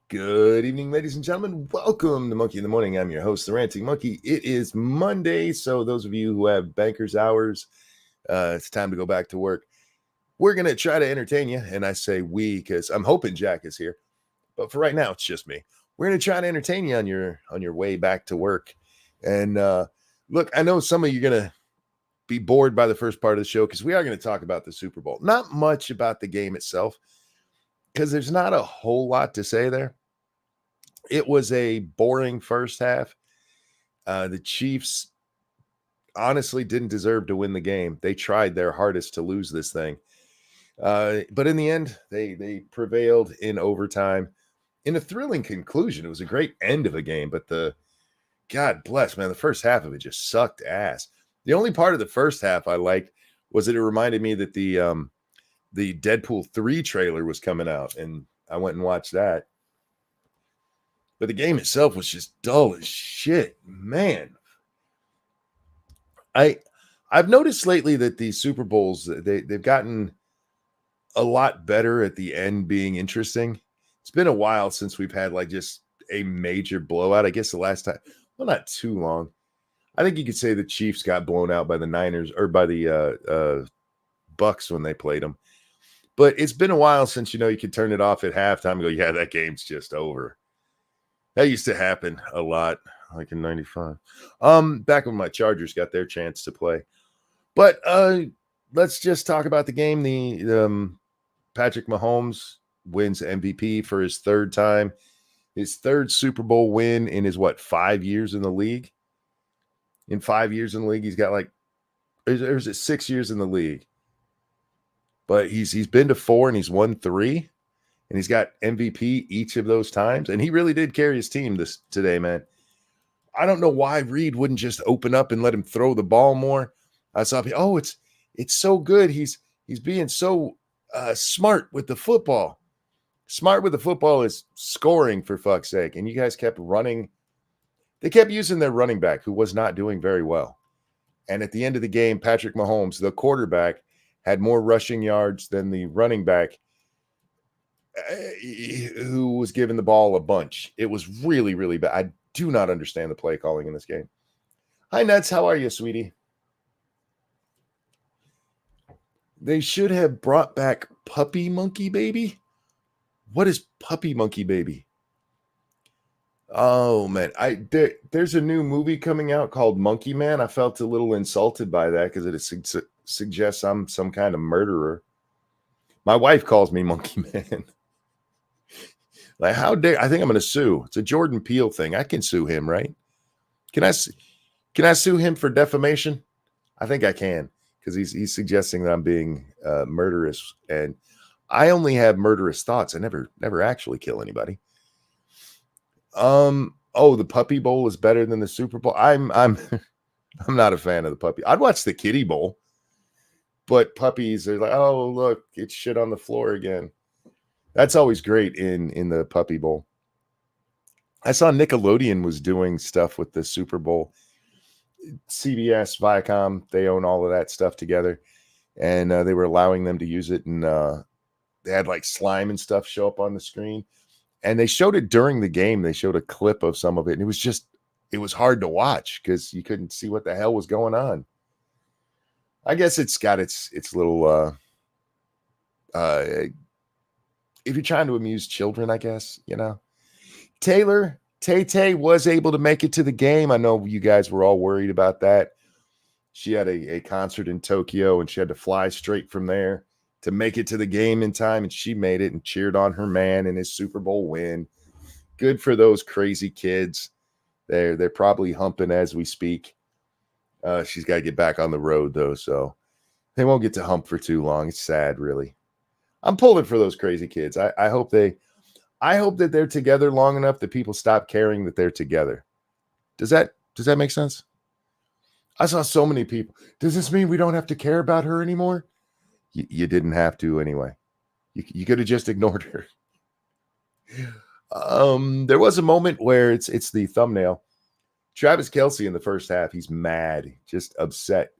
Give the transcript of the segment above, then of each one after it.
Good evening, ladies and gentlemen. Welcome to Monkey in the Morning. I'm your host, the Ranting Monkey. It is Monday, so those of you who have banker's hours, it's time to go back to work. We're going to try to entertain you, and I say we because I'm hoping Jack is here. But for right now, it's just me. We're going to try to entertain you on your way back to work. And look, I know some of you are going to be bored by the first part of the show because we are going to talk about the Super Bowl. Not much about the game itself because there's not a whole lot to say there. It was a boring first half. The Chiefs honestly didn't deserve to win the game. They tried their hardest to lose this thing. But in the end, they prevailed in overtime in a thrilling conclusion. It was a great end of a game, but God bless, man, the first half of it just sucked ass. The only part of the first half I liked was that it reminded me that the Deadpool 3 trailer was coming out, and I went and watched that. But the game itself was just dull as shit, man. I've noticed lately that the Super Bowls they've gotten a lot better at the end being interesting. It's been a while since we've had like just a major blowout. I guess the last time, well, not too long. I think you could say the Chiefs got blown out by the Niners or by the Bucks when they played them. But it's been a while since you could turn it off at halftime and go, yeah, that game's just over. That used to happen a lot, like in 95. Back when my Chargers got their chance to play. But let's just talk about the game. The Patrick Mahomes wins MVP for his third time. His third Super Bowl win in his, 5 years in the league? In 5 years in the league, he's got or is it 6 years in the league? But he's been to 4 and he's won 3. And he's got MVP each of those times. And he really did carry his team today, man. I don't know why Reed wouldn't just open up and let him throw the ball more. I saw, it's so good. He's being so smart with the football. Smart with the football is scoring, for fuck's sake. And you guys kept running. They kept using their running back, who was not doing very well. And at the end of the game, Patrick Mahomes, the quarterback, had more rushing yards than the running back, who was given the ball a bunch. It was really, really bad. I do not understand the play calling in this game. Hi, Nets. How are you, sweetie? They should have brought back Puppy Monkey Baby. What is Puppy Monkey Baby? Oh, man. There's a new movie coming out called Monkey Man. I felt a little insulted by that because it suggests I'm some kind of murderer. My wife calls me Monkey Man. Like, how dare I think I'm going to sue. It's a Jordan Peele thing. I can sue him, right? Can I sue him for defamation? I think I can because he's suggesting that I'm being murderous, and I only have murderous thoughts. I never actually kill anybody. The Puppy Bowl is better than the Super Bowl. I'm not a fan of the Puppy. I'd watch the Kiddie Bowl, but puppies are like, oh look, it's shit on the floor again. That's always great in the Puppy Bowl. I saw Nickelodeon was doing stuff with the Super Bowl. CBS, Viacom, they own all of that stuff together. And they were allowing them to use it. And they had like slime and stuff show up on the screen. And they showed it during the game. They showed a clip of some of it. And it was hard to watch because you couldn't see what the hell was going on. I guess it's got its little... if you're trying to amuse children, I guess, Taylor, Tay was able to make it to the game. I know you guys were all worried about that. She had a concert in Tokyo and she had to fly straight from there to make it to the game in time. And she made it and cheered on her man in his Super Bowl win. Good for those crazy kids. They're probably humping as we speak. She's got to get back on the road though. So they won't get to hump for too long. It's sad, really. I'm pulling for those crazy kids. I hope that they're together long enough that people stop caring that they're together. Does that make sense? I saw so many people. Does this mean we don't have to care about her anymore? You didn't have to anyway. You could have just ignored her. There was a moment where it's the thumbnail. Travis Kelce in the first half, he's mad, just upset.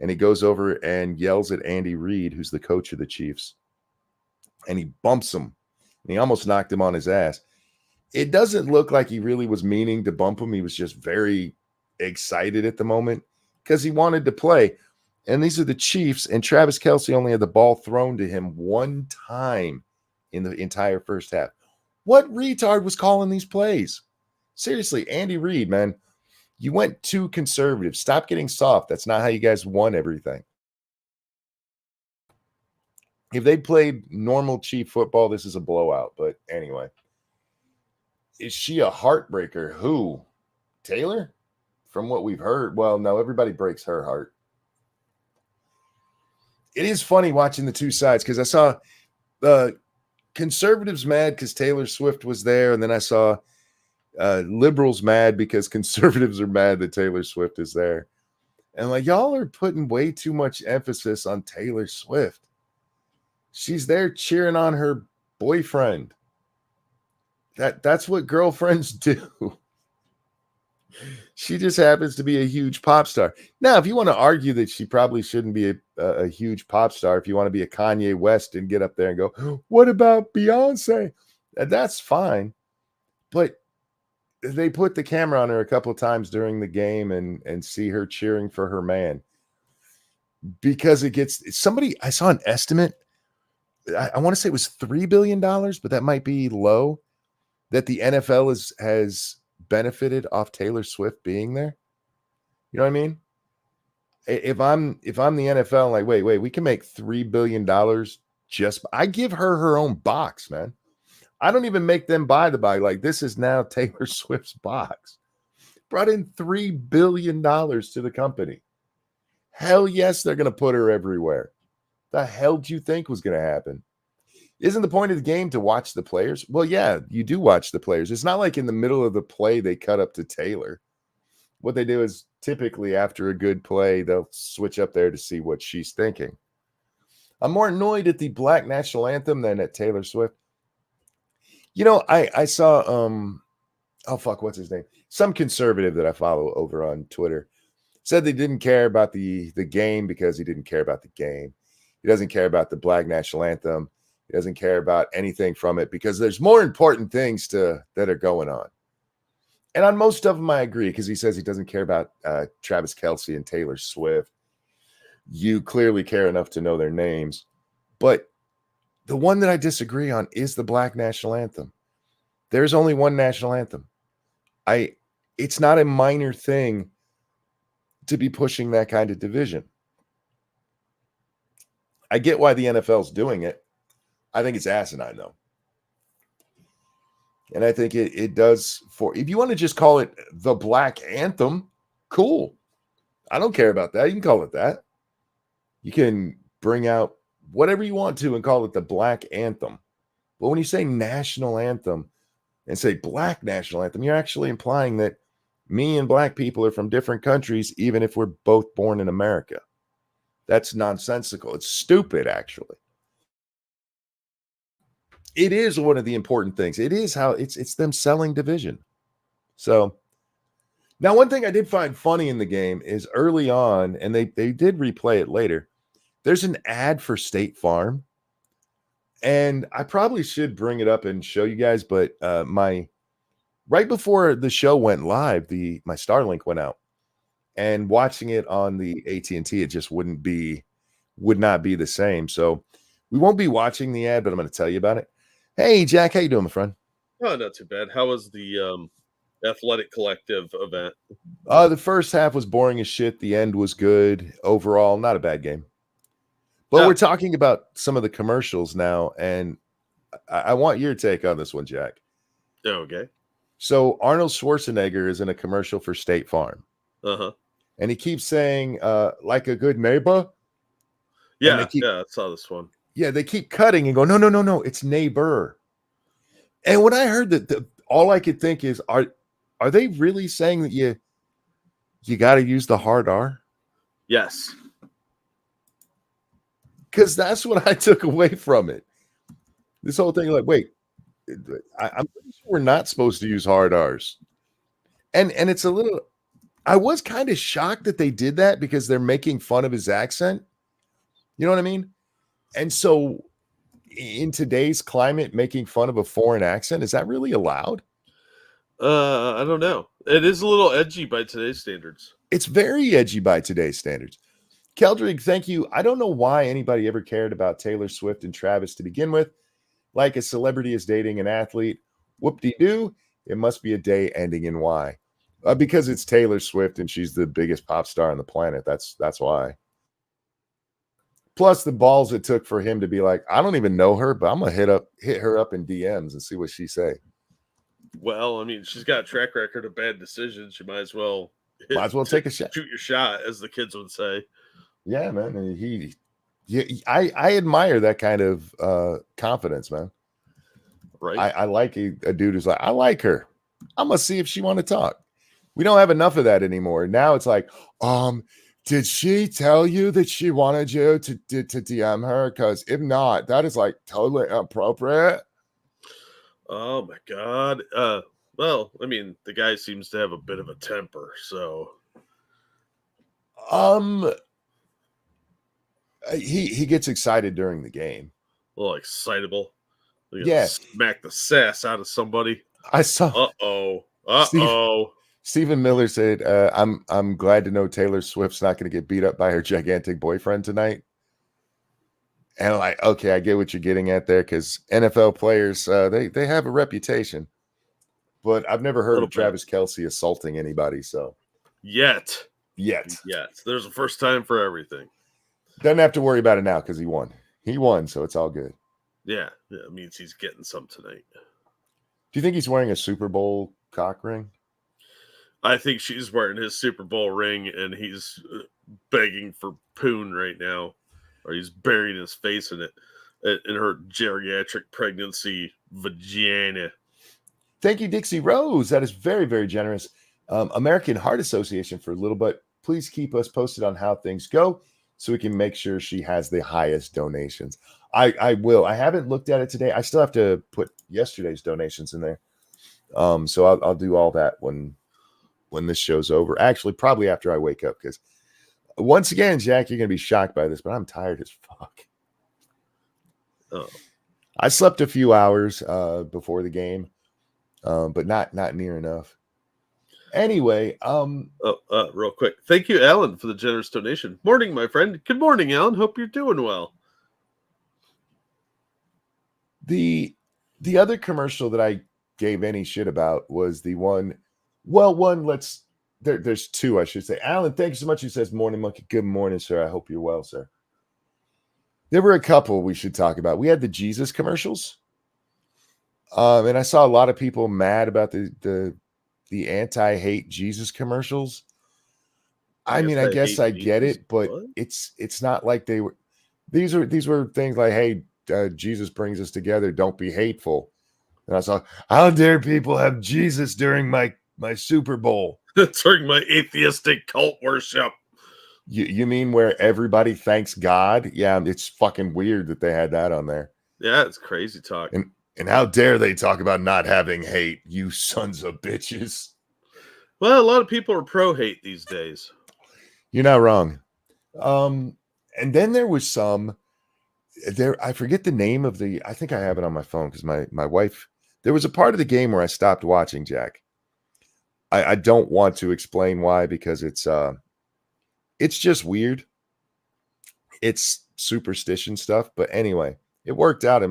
And he goes over and yells at Andy Reid, who's the coach of the Chiefs. And he bumps him. And he almost knocked him on his ass. It doesn't look like he really was meaning to bump him. He was just very excited at the moment because he wanted to play. And these are the Chiefs, and Travis Kelce only had the ball thrown to him one time in the entire first half. What retard was calling these plays? Seriously, Andy Reid, man, you went too conservative. Stop getting soft. That's not how you guys won everything. If they played normal Chief football, this is a blowout. But anyway, is she a heartbreaker? Who? Taylor? From what we've heard, well, no, everybody breaks her heart. It is funny watching the two sides because I saw the conservatives mad because Taylor Swift was there, and then I saw liberals mad because conservatives are mad that Taylor Swift is there. And like, y'all are putting way too much emphasis on Taylor Swift. She's there cheering on her boyfriend. That's what girlfriends do. She just happens to be a huge pop star. Now, if you want to argue that she probably shouldn't be a huge pop star, if you want to be a Kanye West and get up there and go, what about Beyonce? That's fine. But they put the camera on her a couple of times during the game and see her cheering for her man. Because it gets somebody, I saw an estimate. I want to say it was $3 billion, but that might be low, that the NFL has benefited off Taylor Swift being there. You know what I mean? If I'm the NFL, I'm like, wait, we can make $3 billion just, I give her own box, man. I don't even make them buy the box. Like, this is now Taylor Swift's box. Brought in $3 billion to the company. Hell yes, they're going to put her everywhere. The hell do you think was going to happen? Isn't the point of the game to watch the players? Well, yeah, you do watch the players. It's not like in the middle of the play they cut up to Taylor. What they do is typically after a good play, they'll switch up there to see what she's thinking. I'm more annoyed at the Black National Anthem than at Taylor Swift. You know, I saw what's his name? Some conservative that I follow over on Twitter said they didn't care about the game because he didn't care about the game. He doesn't care about the Black National Anthem. He doesn't care about anything from it because there's more important things that are going on. And on most of them, I agree because he says he doesn't care about Travis Kelce and Taylor Swift. You clearly care enough to know their names. But the one that I disagree on is the Black National Anthem. There's only one national anthem. It's not a minor thing to be pushing that kind of division. I get why the NFL's doing it. I think it's asinine, though. And I think it does if you want to just call it the Black Anthem, cool. I don't care about that. You can call it that. You can bring out whatever you want to and call it the Black Anthem. But when you say national anthem and say Black National Anthem, you're actually implying that me and Black people are from different countries, even if we're both born in America. That's nonsensical. It's stupid, actually. It is one of the important things. It is how it's them selling division. So now one thing I did find funny in the game is early on, and they did replay it later, there's an ad for State Farm. And I probably should bring it up and show you guys, but right before the show went live, my Starlink went out. And watching it on the AT&T, it just would not be the same. So we won't be watching the ad, but I'm going to tell you about it. Hey, Jack, how you doing, my friend? Oh, not too bad. How was the Athletic Collective event? The first half was boring as shit. The end was good. Overall, not a bad game. But we're talking about some of the commercials now, and I want your take on this one, Jack. Okay. So Arnold Schwarzenegger is in a commercial for State Farm. Uh-huh. And he keeps saying, like a good neighbor. Yeah, I saw this one. Yeah, they keep cutting and go, no, it's neighbor. And when I heard that, all I could think is, are they really saying that you got to use the hard R? Yes. Because that's what I took away from it. This whole thing, like, wait, I'm pretty sure we're not supposed to use hard R's. And it's a little, I was kind of shocked that they did that because they're making fun of his accent. You know what I mean? And so in today's climate, making fun of a foreign accent, is that really allowed? I don't know. It is a little edgy by today's standards. It's very edgy by today's standards. Keldrig, thank you. I don't know why anybody ever cared about Taylor Swift and Travis to begin with. Like a celebrity is dating an athlete. Whoop-de-doo. It must be a day ending in Y. Because it's Taylor Swift and she's the biggest pop star on the planet. That's why. Plus the balls it took for him to be like, I don't even know her, but I'm gonna hit her up in DMs and see what she say. Well, I mean, she's got a track record of bad decisions. You might as well take a shot. Shoot your shot, as the kids would say. Yeah, man. I admire that kind of confidence, man. Right. I like a dude who's like, I like her. I'm gonna see if she want to talk. We don't have enough of that anymore. Now it's like, did she tell you that she wanted you to DM her? Because if not, that is like totally inappropriate. Oh my God. Well, I mean, the guy seems to have a bit of a temper, so he gets excited during the game. A little excitable. Yes. Smack the sass out of somebody. I saw. Stephen Miller said, I'm glad to know Taylor Swift's not going to get beat up by her gigantic boyfriend tonight. And I'm like, okay, I get what you're getting at there, because NFL players, they have a reputation. But I've never heard of Travis Kelce assaulting anybody. So Yet. There's a first time for everything. Doesn't have to worry about it now because he won. He won, so it's all good. Yeah, it means he's getting some tonight. Do you think he's wearing a Super Bowl cock ring? I think she's wearing his Super Bowl ring, and he's begging for poon right now, or he's burying his face in it, in her geriatric pregnancy vagina. Thank you, Dixie Rose. That is very, very generous. American Heart Association for a little bit. Please keep us posted on how things go so we can make sure she has the highest donations. I will. I haven't looked at it today. I still have to put yesterday's donations in there. So I'll do all that when this show's over. Actually, probably after I wake up, because once again, Jack, you're going to be shocked by this, but I'm tired as fuck. Oh. I slept a few hours before the game, but not near enough. Anyway, real quick. Thank you, Alan, for the generous donation. Morning, my friend. Good morning, Alan. Hope you're doing well. The other commercial that I gave any shit about was the one. Well, there's two, I should say. Alan, thank you so much. He says, morning, monkey. Good morning, sir. I hope you're well, sir. There were a couple we should talk about. We had the Jesus commercials. And I saw a lot of people mad about the anti-hate Jesus commercials. I mean, I guess I get it, but it's not like they were. These were things like, hey, Jesus brings us together. Don't be hateful. And I saw, how dare people have Jesus during my Super Bowl? During my atheistic cult worship. You mean where everybody thanks God? Yeah, it's fucking weird that they had that on there. Yeah, it's crazy talk. And how dare they talk about not having hate, you sons of bitches. Well, a lot of people are pro-hate these days. You're not wrong. And then there was some there. I forget the name of I think I have it on my phone because my wife, there was a part of the game where I stopped watching, Jack. I don't want to explain why, because it's just weird. It's superstition stuff. But anyway, it worked out.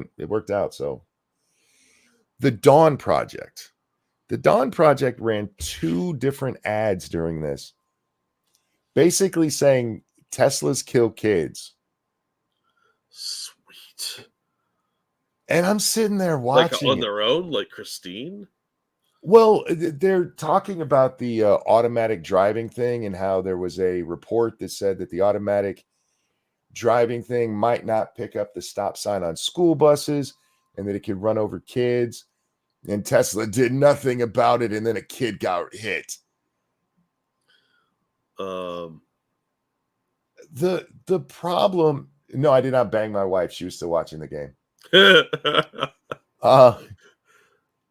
So the Dawn Project. The Dawn Project ran 2 different ads during this, basically saying Teslas kill kids. Sweet. And I'm sitting there watching. Like on their own, like Christine? Well, they're talking about the automatic driving thing and how there was a report that said that the automatic driving thing might not pick up the stop sign on school buses and that it could run over kids. And Tesla did nothing about it, and then a kid got hit. The problem. No, I did not bang my wife. She was still watching the game.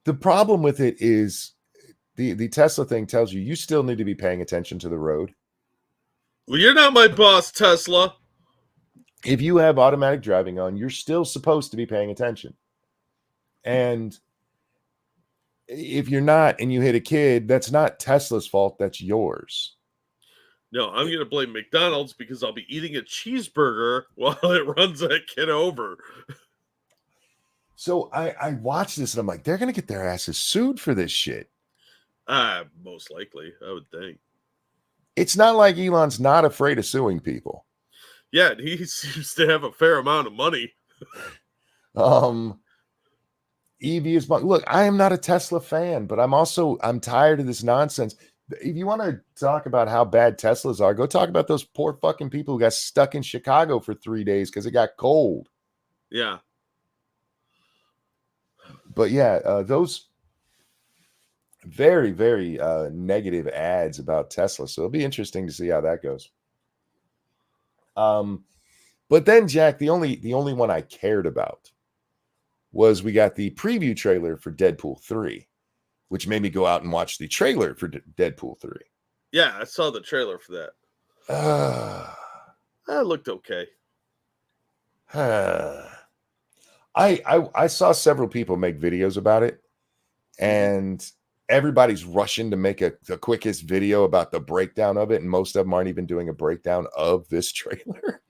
The problem with it is the Tesla thing tells you still need to be paying attention to the road. Well, you're not my boss, Tesla. If you have automatic driving on, you're still supposed to be paying attention. And if you're not and you hit a kid, that's not Tesla's fault. That's yours. No, I'm going to blame McDonald's because I'll be eating a cheeseburger while it runs that kid over. So I watched this and I'm like, they're going to get their asses sued for this shit. Most likely, I would think. It's not like Elon's not afraid of suing people. Yeah, and he seems to have a fair amount of money. EV is look, I am not a Tesla fan, but I'm tired of this nonsense. If you want to talk about how bad Teslas are, go talk about those poor fucking people who got stuck in Chicago for 3 days because it got cold. Yeah. But yeah, those very, very negative ads about Tesla. So it'll be interesting to see how that goes. But then, Jack, the only one I cared about was we got the preview trailer for Deadpool 3, which made me go out and watch the trailer for Deadpool 3. Yeah, I saw the trailer for that. That looked okay. I saw several people make videos about it, and everybody's rushing to make the quickest video about the breakdown of it, and most of them aren't even doing a breakdown of this trailer.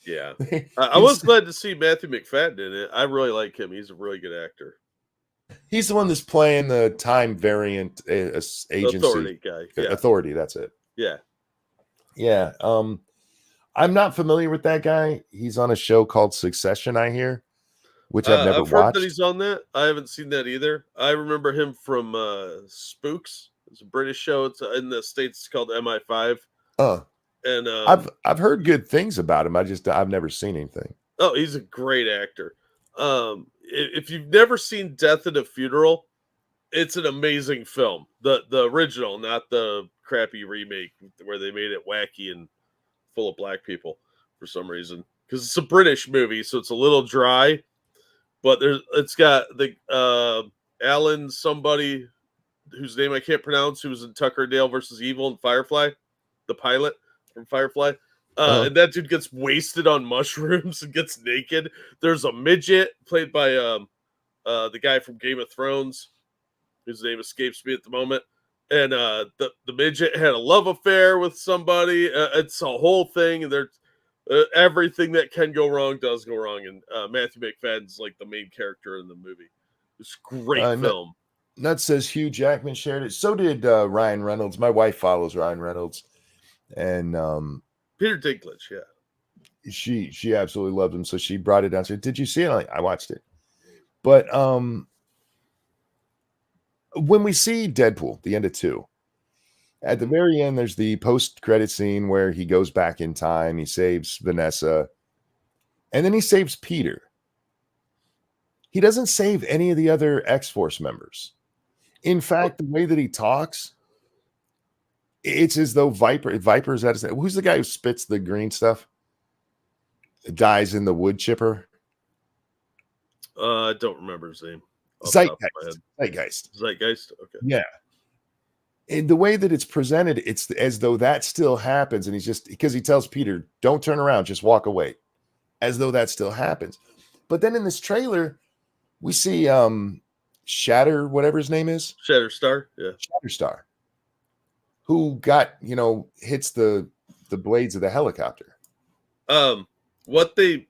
Yeah. I was glad to see Matthew McFadden in it. I really like him. He's a really good actor. He's the one that's playing the time variant agency. Authority guy. Yeah. Authority, that's it. Yeah. Yeah. I'm not familiar with that guy. He's on a show called Succession, I hear, which I've never heard watched. that he's on that. I haven't seen that either. I remember him from Spooks. It's a British show. It's in the States. It's called MI5. And I've heard good things about him. I've never seen anything. Oh, he's a great actor. If you've never seen Death at a Funeral, it's an amazing film. The original, not the crappy remake where they made it wacky and full of black people for some reason. Because it's a British movie, so it's a little dry. But it's got the Alan somebody whose name I can't pronounce, who was in Tucker and Dale versus Evil and Firefly, the pilot from Firefly. And that dude gets wasted on mushrooms and gets naked. There's a midget played by the guy from Game of Thrones, whose name escapes me at the moment. And the midget had a love affair with somebody. It's a whole thing. And there's everything that can go wrong does go wrong. And Matthew McFadden's like the main character in the movie. It's a great film. Nut says Hugh Jackman shared it. So did Ryan Reynolds. My wife follows Ryan Reynolds. And Peter Dinklage, yeah. She absolutely loved him. So she brought it down. She said, did you see it? I watched it. But when we see Deadpool, the end of 2, at the very end, there's the post-credit scene where he goes back in time. He saves Vanessa. And then he saves Peter. He doesn't save any of the other X-Force members. In fact, the way that he talks, it's as though Viper's at his... Who's the guy who spits the green stuff? Dies in the wood chipper? I don't remember his name. Zeitgeist. Okay. Yeah. And the way that it's presented, it's as though that still happens. And he's just... Because he tells Peter, don't turn around, just walk away. As though that still happens. But then in this trailer, we see Shatter, whatever his name is. Shatterstar, yeah. Shatterstar. Who got, hits the blades of the helicopter. What they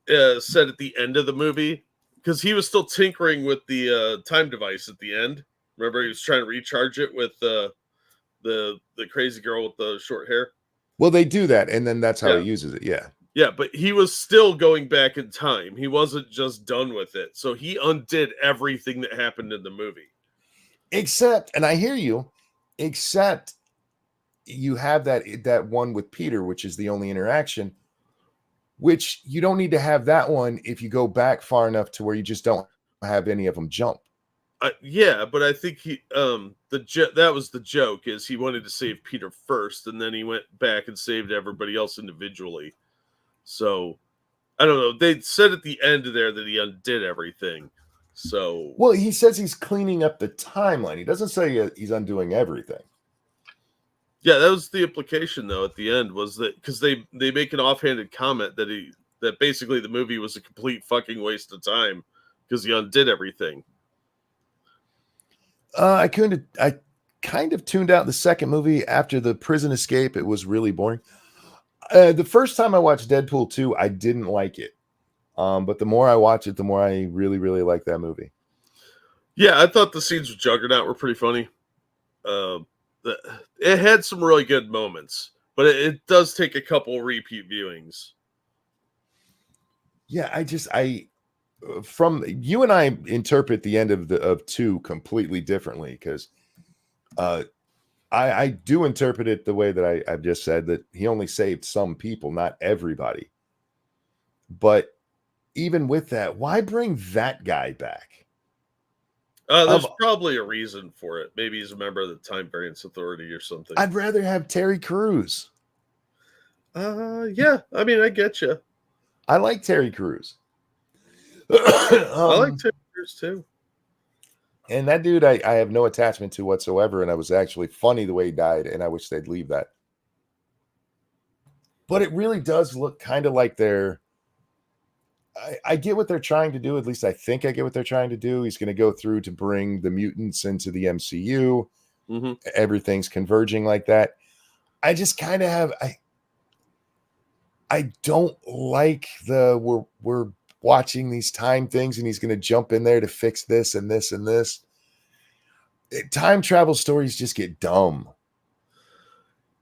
said at the end of the movie, because he was still tinkering with the time device at the end. Remember, he was trying to recharge it with the crazy girl with the short hair. Well, they do that, and then that's how he uses it. Yeah. Yeah, but he was still going back in time. He wasn't just done with it. So he undid everything that happened in the movie. Except, and I hear you, except you have that one with Peter, which is the only interaction, which you don't need to have that one if you go back far enough to where you just don't have any of them jump. Yeah, but I think that was the joke, is he wanted to save Peter first, and then he went back and saved everybody else individually. So, I don't know. They said at the end there that he undid everything. So, well, he says he's cleaning up the timeline. He doesn't say he's undoing everything. Yeah, that was the implication, though, at the end, was that because they make an offhanded comment that basically the movie was a complete fucking waste of time because he undid everything. I couldn't. I kind of tuned out the second movie after the prison escape. It was really boring. The first time I watched Deadpool 2, I didn't like it. But the more I watch it, the more I really, really like that movie. Yeah, I thought the scenes with Juggernaut were pretty funny. Uh, it had some really good moments, but it does take a couple repeat viewings. Yeah, I from you and I interpret the end of 2 completely differently because I do interpret it the way that I've just said, that he only saved some people, not everybody. But even with that, why bring that guy back? There's probably a reason for it. Maybe he's a member of the Time Variance Authority or something. I'd rather have Terry Crews. Yeah. I mean, I get you. I like Terry Crews. I like Terry Crews too. And that dude, I have no attachment to whatsoever. And I was actually funny the way he died. And I wish they'd leave that. But it really does look kind of like I get what they're trying to do. At least I think I get what they're trying to do. He's going to go through to bring the mutants into the MCU. Mm-hmm. Everything's converging like that. I just kind of have I don't like we're watching these time things and he's going to jump in there to fix this and this and this. Time travel stories just get dumb.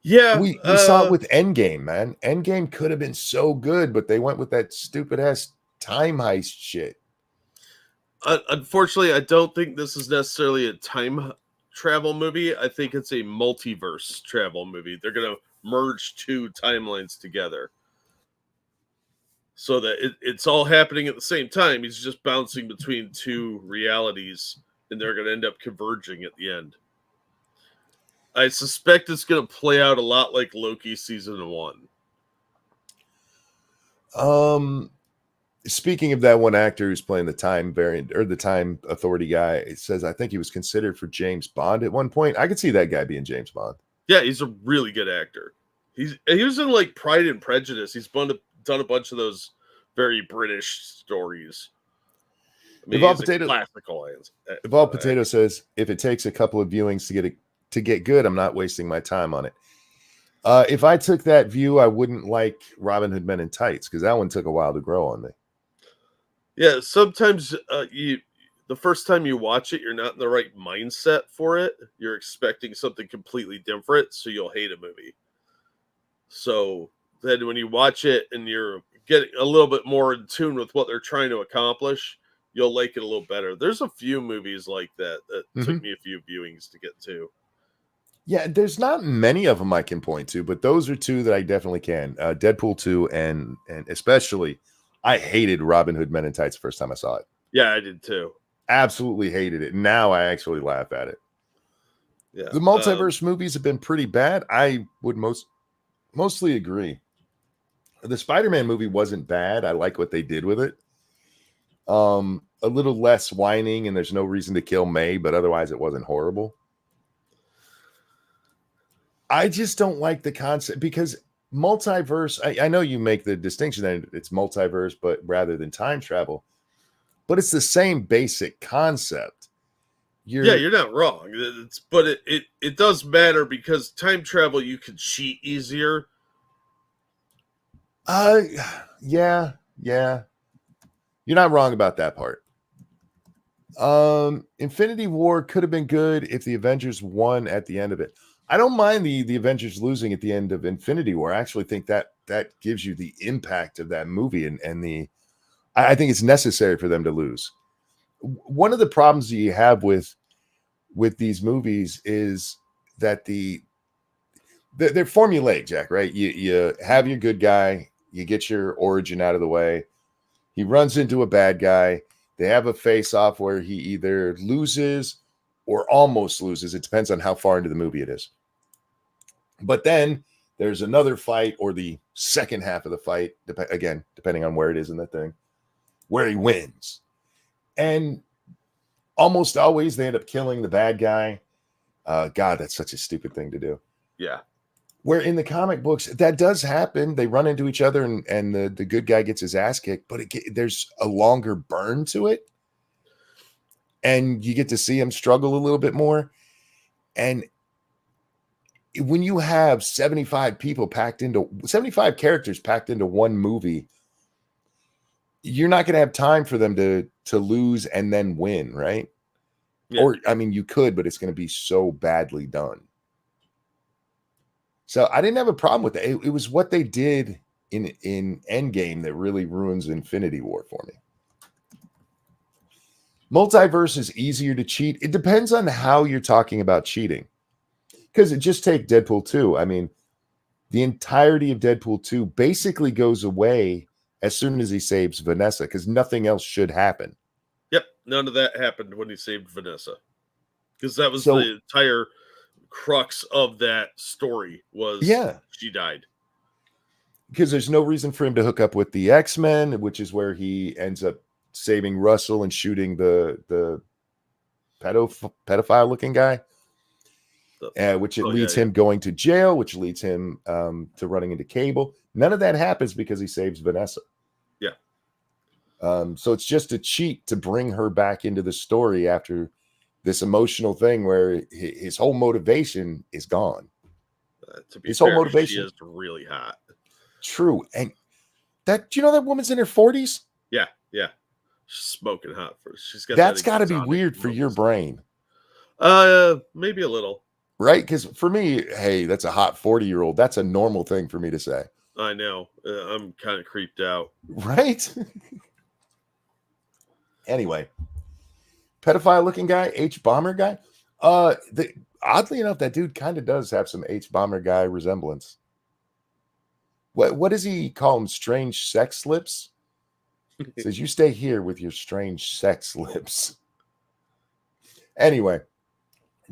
Yeah, we saw it with Endgame, man. Endgame could have been so good, but they went with that stupid ass time heist shit. Unfortunately, I don't think this is necessarily a time travel movie. I think it's a multiverse travel movie. They're going to merge 2 timelines together so that it's all happening at the same time. He's just bouncing between 2 realities, and they're going to end up converging at the end. I suspect it's going to play out a lot like Loki season 1. Speaking of that one actor who's playing the time variant or the time authority guy, it says I think he was considered for James Bond at one point. I could see that guy being James Bond. Yeah, he's a really good actor. He was in like Pride and Prejudice. He's done a bunch of those very British stories. I mean, Evolved Potato says if it takes a couple of viewings to get good, I'm not wasting my time on it. If I took that view, I wouldn't like Robin Hood Men in Tights because that one took a while to grow on me. Yeah, sometimes the first time you watch it, you're not in the right mindset for it. You're expecting something completely different, so you'll hate a movie. So then when you watch it and you're getting a little bit more in tune with what they're trying to accomplish, you'll like it a little better. There's a few movies like that took me a few viewings to get to. Yeah, there's not many of them I can point to, but those are 2 that I definitely can. Deadpool 2 and especially, I hated Robin Hood Men in Tights the first time I saw it. Yeah, I did too. Absolutely hated it. Now I actually laugh at it. Yeah, the multiverse movies have been pretty bad. I would mostly agree. The Spider-Man movie wasn't bad. I like what they did with it. A little less whining, and there's no reason to kill May, but otherwise it wasn't horrible. I just don't like the concept because multiverse, I know you make the distinction that it's multiverse, but rather than time travel, but it's the same basic concept. You're not wrong. But it does matter because time travel, you can cheat easier. Yeah. You're not wrong about that part. Infinity War could have been good if the Avengers won at the end of it. I don't mind the Avengers losing at the end of Infinity War. I actually think that gives you the impact of that movie and I think it's necessary for them to lose. One of the problems that you have with these movies is that they're formulaic, Jack, right? You have your good guy, you get your origin out of the way. He runs into a bad guy. They have a face-off where he either loses or almost loses. It depends on how far into the movie it is. But then there's another fight or the second half of the fight, again, depending on where it is in the thing, where he wins. And almost always they end up killing the bad guy. God, that's such a stupid thing to do. Yeah. Where in the comic books, that does happen. They run into each other and the good guy gets his ass kicked, but there's a longer burn to it. and you get to see him struggle a little bit more. And when you have 75 characters packed into one movie, you're not going to have time for them to lose and then win, right? Yeah. Or, I mean, you could, but it's going to be so badly done. So I didn't have a problem with that. It was what they did in Endgame that really ruins Infinity War for me. Multiverse is easier to cheat. It depends on how you're talking about cheating. Because just take Deadpool 2. I mean, the entirety of Deadpool 2 basically goes away as soon as he saves Vanessa, because nothing else should happen. Yep, none of that happened when he saved Vanessa. Because that was the entire crux of that story was she died. Because there's no reason for him to hook up with the X-Men, which is where he ends up saving Russell and shooting the pedophile looking guy, which leads him going to jail, which leads him to running into Cable. None of that happens because he saves Vanessa. Yeah. So it's just a cheat to bring her back into the story after this emotional thing where his whole motivation is gone. To be fair, whole motivation, she is really hot. True. And do you know that woman's in her 40s? Yeah. She's smoking hot. She's got that's got to be weird for your brain. Maybe a little. Right? Because for me, hey, that's a hot 40-year-old. That's a normal thing for me to say. I know. I'm kind of creeped out. Right? Anyway, pedophile-looking guy, H-bomber guy. Oddly enough, that dude kind of does have some H-bomber guy resemblance. What does he call him? Strange sex lips? Says, you stay here with your strange sex lips. Anyway,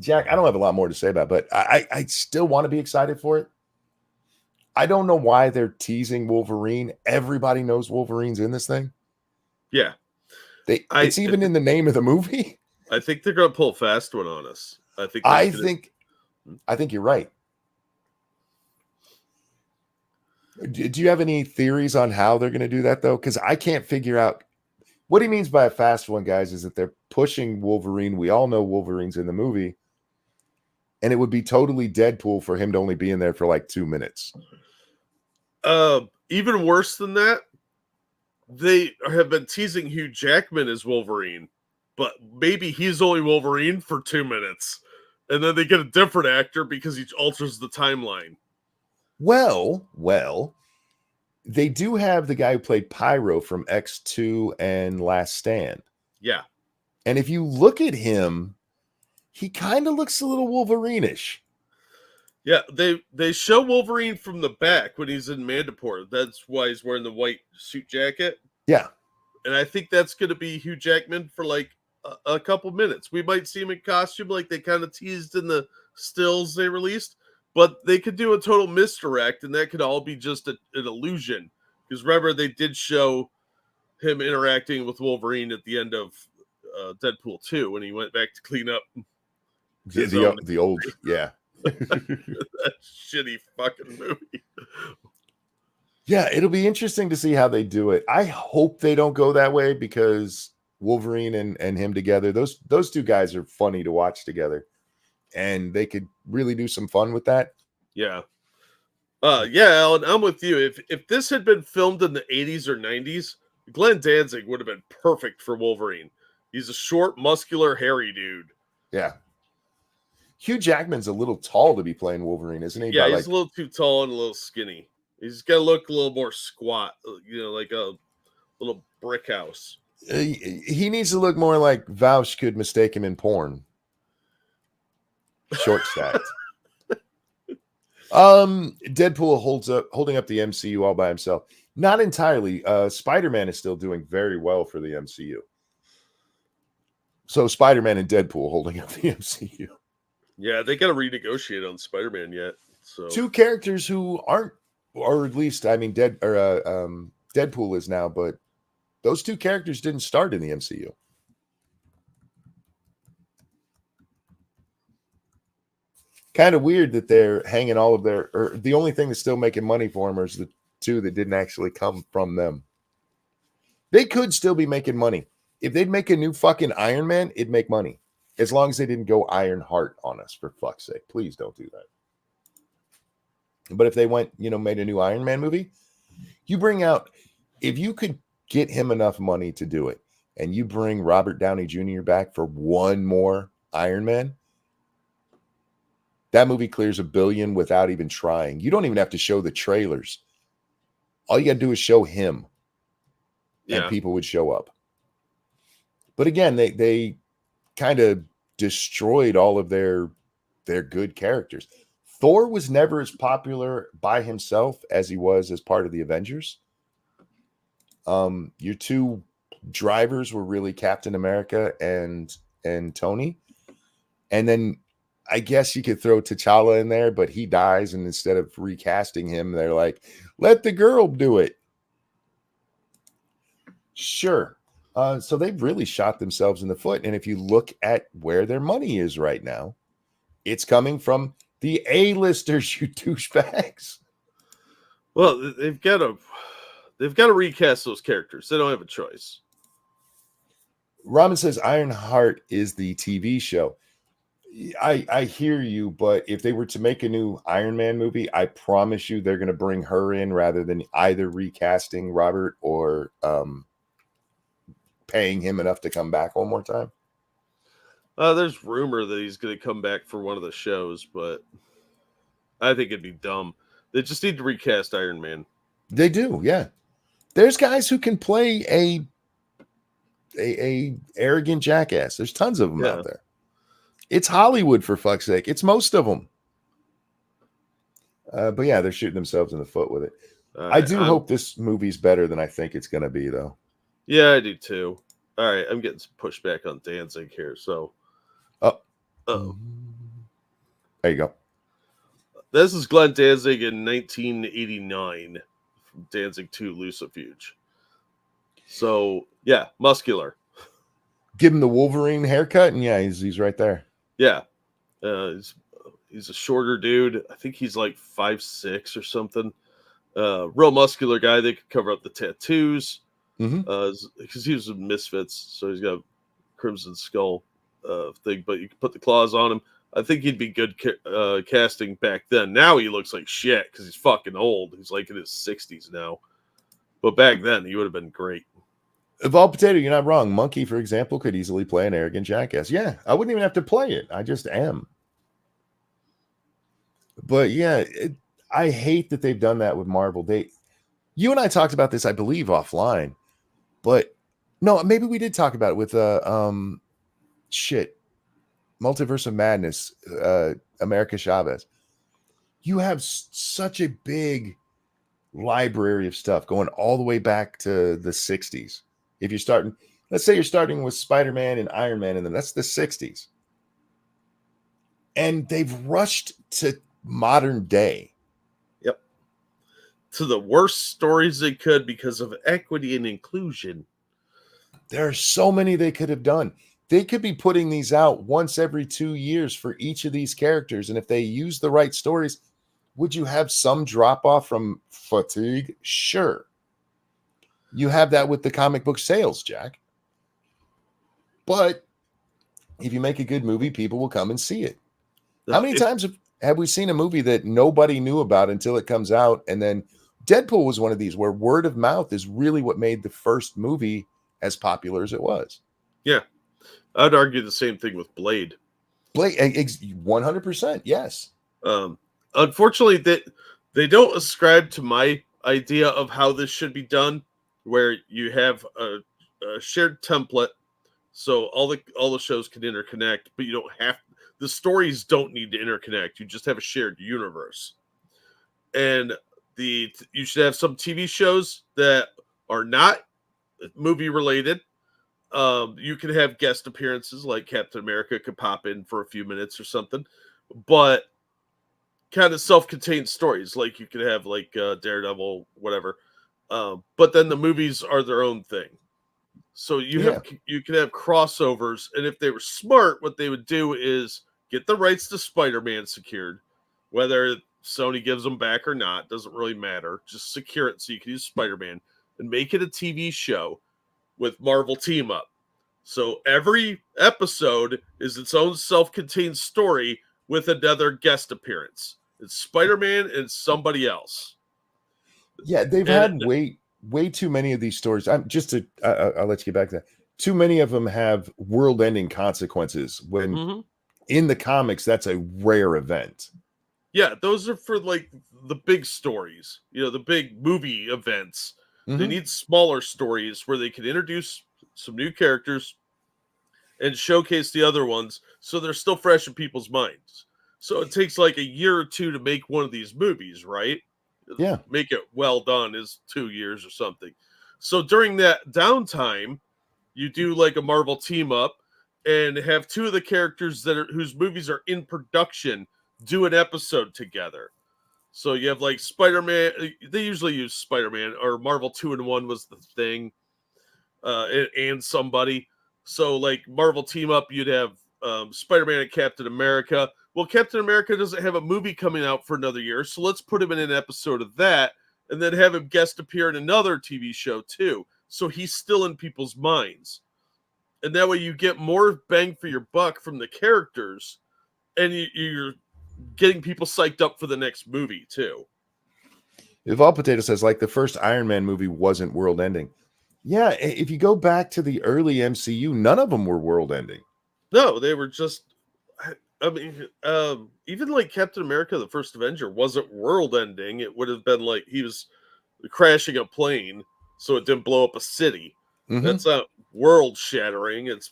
Jack, I don't have a lot more to say about it, but I still want to be excited for it. I don't know why they're teasing Wolverine. Everybody knows Wolverine's in this thing. Yeah. It's even in the name of the movie. I think they're going to pull a fast one on us. I think you're right. Do you have any theories on how they're going to do that, though? Because I can't figure out what he means by a fast one, guys, is that they're pushing Wolverine. We all know Wolverine's in the movie. And it would be totally Deadpool for him to only be in there for like 2 minutes. Even worse than that, they have been teasing Hugh Jackman as Wolverine, but maybe he's only Wolverine for 2 minutes. And then they get a different actor because he alters the timeline. Well, they do have the guy who played Pyro from X2 and Last Stand. Yeah. And if you look at him, he kind of looks a little Wolverine-ish. Yeah, they show Wolverine from the back when he's in Mandapore. That's why he's wearing the white suit jacket. Yeah. And I think that's going to be Hugh Jackman for like a couple minutes. We might see him in costume like they kind of teased in the stills they released. But they could do a total misdirect, and that could all be just an illusion. Because remember, they did show him interacting with Wolverine at the end of Deadpool 2 when he went back to clean up the old, yeah. That shitty fucking movie. Yeah, it'll be interesting to see how they do it. I hope they don't go that way because Wolverine and him together, those two guys are funny to watch together. And they could really do some fun with that. Yeah. Alan, I'm with you. If this had been filmed in the 80s or 90s, Glenn Danzig would have been perfect for Wolverine. He's a short, muscular, hairy dude. Yeah. Hugh Jackman's a little tall to be playing Wolverine, isn't he? Yeah, he's a little too tall and a little skinny. He's got to look a little more squat, like a little brick house. He needs to look more like Vouch could mistake him in porn. Short stacked. Deadpool holding up the MCU all by himself. Not entirely. Spider-Man is still doing very well for the MCU. So Spider-Man and Deadpool holding up the MCU. Yeah, they got to renegotiate on Spider-Man yet. So two characters who aren't, or at least I mean, Deadpool is now, but those two characters didn't start in the MCU. Kind of weird that they're hanging all of the only thing that's still making money for them is the two that didn't actually come from them. They could still be making money If they'd make a new fucking Iron Man, it'd make money. As long as they didn't go Iron Heart on us, for fuck's sake. Please don't do that. But if they went, made a new Iron Man movie, you bring out, if you could get him enough money to do it, and you bring Robert Downey Jr. back for one more Iron Man, that movie clears $1 billion without even trying. You don't even have to show the trailers. All you got to do is show him, and people would show up. But again, they kind of destroyed all of their good characters. Thor was never as popular by himself as he was as part of the Avengers. Your two drivers were really Captain America and Tony. And then I guess you could throw T'Challa in there, but he dies, and instead of recasting him, they're like, let the girl do it. Sure. So they've really shot themselves in the foot. And if you look at where their money is right now, it's coming from the A-listers, you douchebags. Well, they've got to recast those characters. They don't have a choice. Robin says Ironheart is the TV show. I hear you, but if they were to make a new Iron Man movie, I promise you they're going to bring her in rather than either recasting Robert or paying him enough to come back one more time. There's rumor that he's going to come back for one of the shows, but I think it'd be dumb. They just need to recast Iron Man. They do, yeah. There's guys who can play a arrogant jackass. There's tons of them out there. It's Hollywood, for fuck's sake. It's most of them. But yeah, they're shooting themselves in the foot with it. I do hope this movie's better than I think it's going to be, though. Yeah, I do too. All right, I'm getting some pushback on Danzig here, so. Oh. There you go. This is Glenn Danzig in 1989 from Danzig 2 Lucifuge. So, yeah, muscular. Give him the Wolverine haircut, and yeah, he's right there. Yeah. He's a shorter dude. I think he's like 5'6" or something. Real muscular guy. They could cover up the tattoos. Because he was in Misfits, so he's got a Crimson Skull thing, but you can put the claws on him. I think he'd be good casting back then. Now he looks like shit because he's fucking old. He's like in his 60s now. But back then, he would have been great. Evolved Potato, you're not wrong. Monkey, for example, could easily play an arrogant jackass. Yeah, I wouldn't even have to play it. I just am. But yeah, I hate that they've done that with Marvel. You and I talked about this, I believe, offline. But no, maybe we did talk about it with Multiverse of Madness, America Chavez. You have such a big library of stuff going all the way back to the 60s. If you're starting, let's say you're starting with Spider-Man and Iron Man, and then that's the 60s. And they've rushed to modern day. Yep. To the worst stories they could because of equity and inclusion. There are so many they could have done. They could be putting these out once every 2 years for each of these characters. And if they use the right stories, would you have some drop off from fatigue? Sure. You have that with the comic book sales, Jack. But if you make a good movie, people will come and see it. How many times have we seen a movie that nobody knew about until it comes out? And then Deadpool was one of these where word of mouth is really what made the first movie as popular as it was. Yeah. I'd argue the same thing with Blade. 100%, yes. Unfortunately, they don't ascribe to my idea of how this should be done, where you have a shared template, so all the shows can interconnect, but you don't have the stories don't need to interconnect. You just have a shared universe, and you should have some TV shows that are not movie related. You can have guest appearances, like Captain America could pop in for a few minutes or something, but kind of self-contained stories, like you could have like Daredevil, whatever. But then the movies are their own thing. So you can have crossovers, and if they were smart, what they would do is get the rights to Spider-Man secured, whether Sony gives them back or not, doesn't really matter. Just secure it so you can use Spider-Man and make it a TV show with Marvel team up. So every episode is its own self-contained story with another guest appearance. It's Spider-Man and somebody else. Yeah, they've And had way too many of these stories. I'm just to I'll let you get back to that. Too many of them have world-ending consequences when Mhm. in the comics that's a rare event. Yeah, those are for like the big stories, the big movie events. They Mhm. need smaller stories where they can introduce some new characters and showcase the other ones so they're still fresh in people's minds. So it takes like a year or two to make one of these movies, right? Yeah. Make it well done is 2 years or something. So during that downtime, you do like a Marvel team up and have two of the characters whose movies are in production do an episode together. So you have like Spider-Man. They usually use Spider-Man or Marvel 2-in-1 was the thing, and somebody. So like Marvel team up, you'd have Spider-Man and Captain America. Well, Captain America doesn't have a movie coming out for another year, so let's put him in an episode of that, and then have him guest appear in another TV show too. So he's still in people's minds, and that way you get more bang for your buck from the characters, and you're getting people psyched up for the next movie too. If all potato says like the first Iron Man movie wasn't world ending. Yeah, if you go back to the early MCU, none of them were world ending. No, they were just. I mean, even like Captain America, the First Avenger, wasn't world ending. It would have been like he was crashing a plane, so it didn't blow up a city. Mm-hmm. That's not world shattering. It's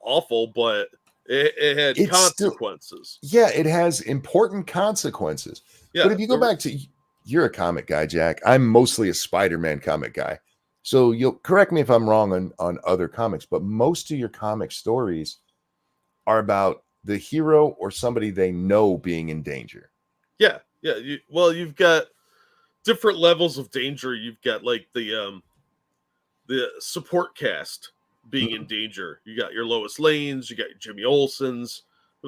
awful, but it had It's still, consequences. yeah, it has important consequences. But Yeah, if you go back to, you're a comic guy, Jack. I'm mostly a Spider-Man comic guy. So you'll correct me if I'm wrong on other comics, but most of your comic stories are about the hero or somebody they know being in danger. yeah. You've got different levels of danger. You've got like the support cast being in Mhm. danger. You got your Lois Lanes, you got your Jimmy Olsen's,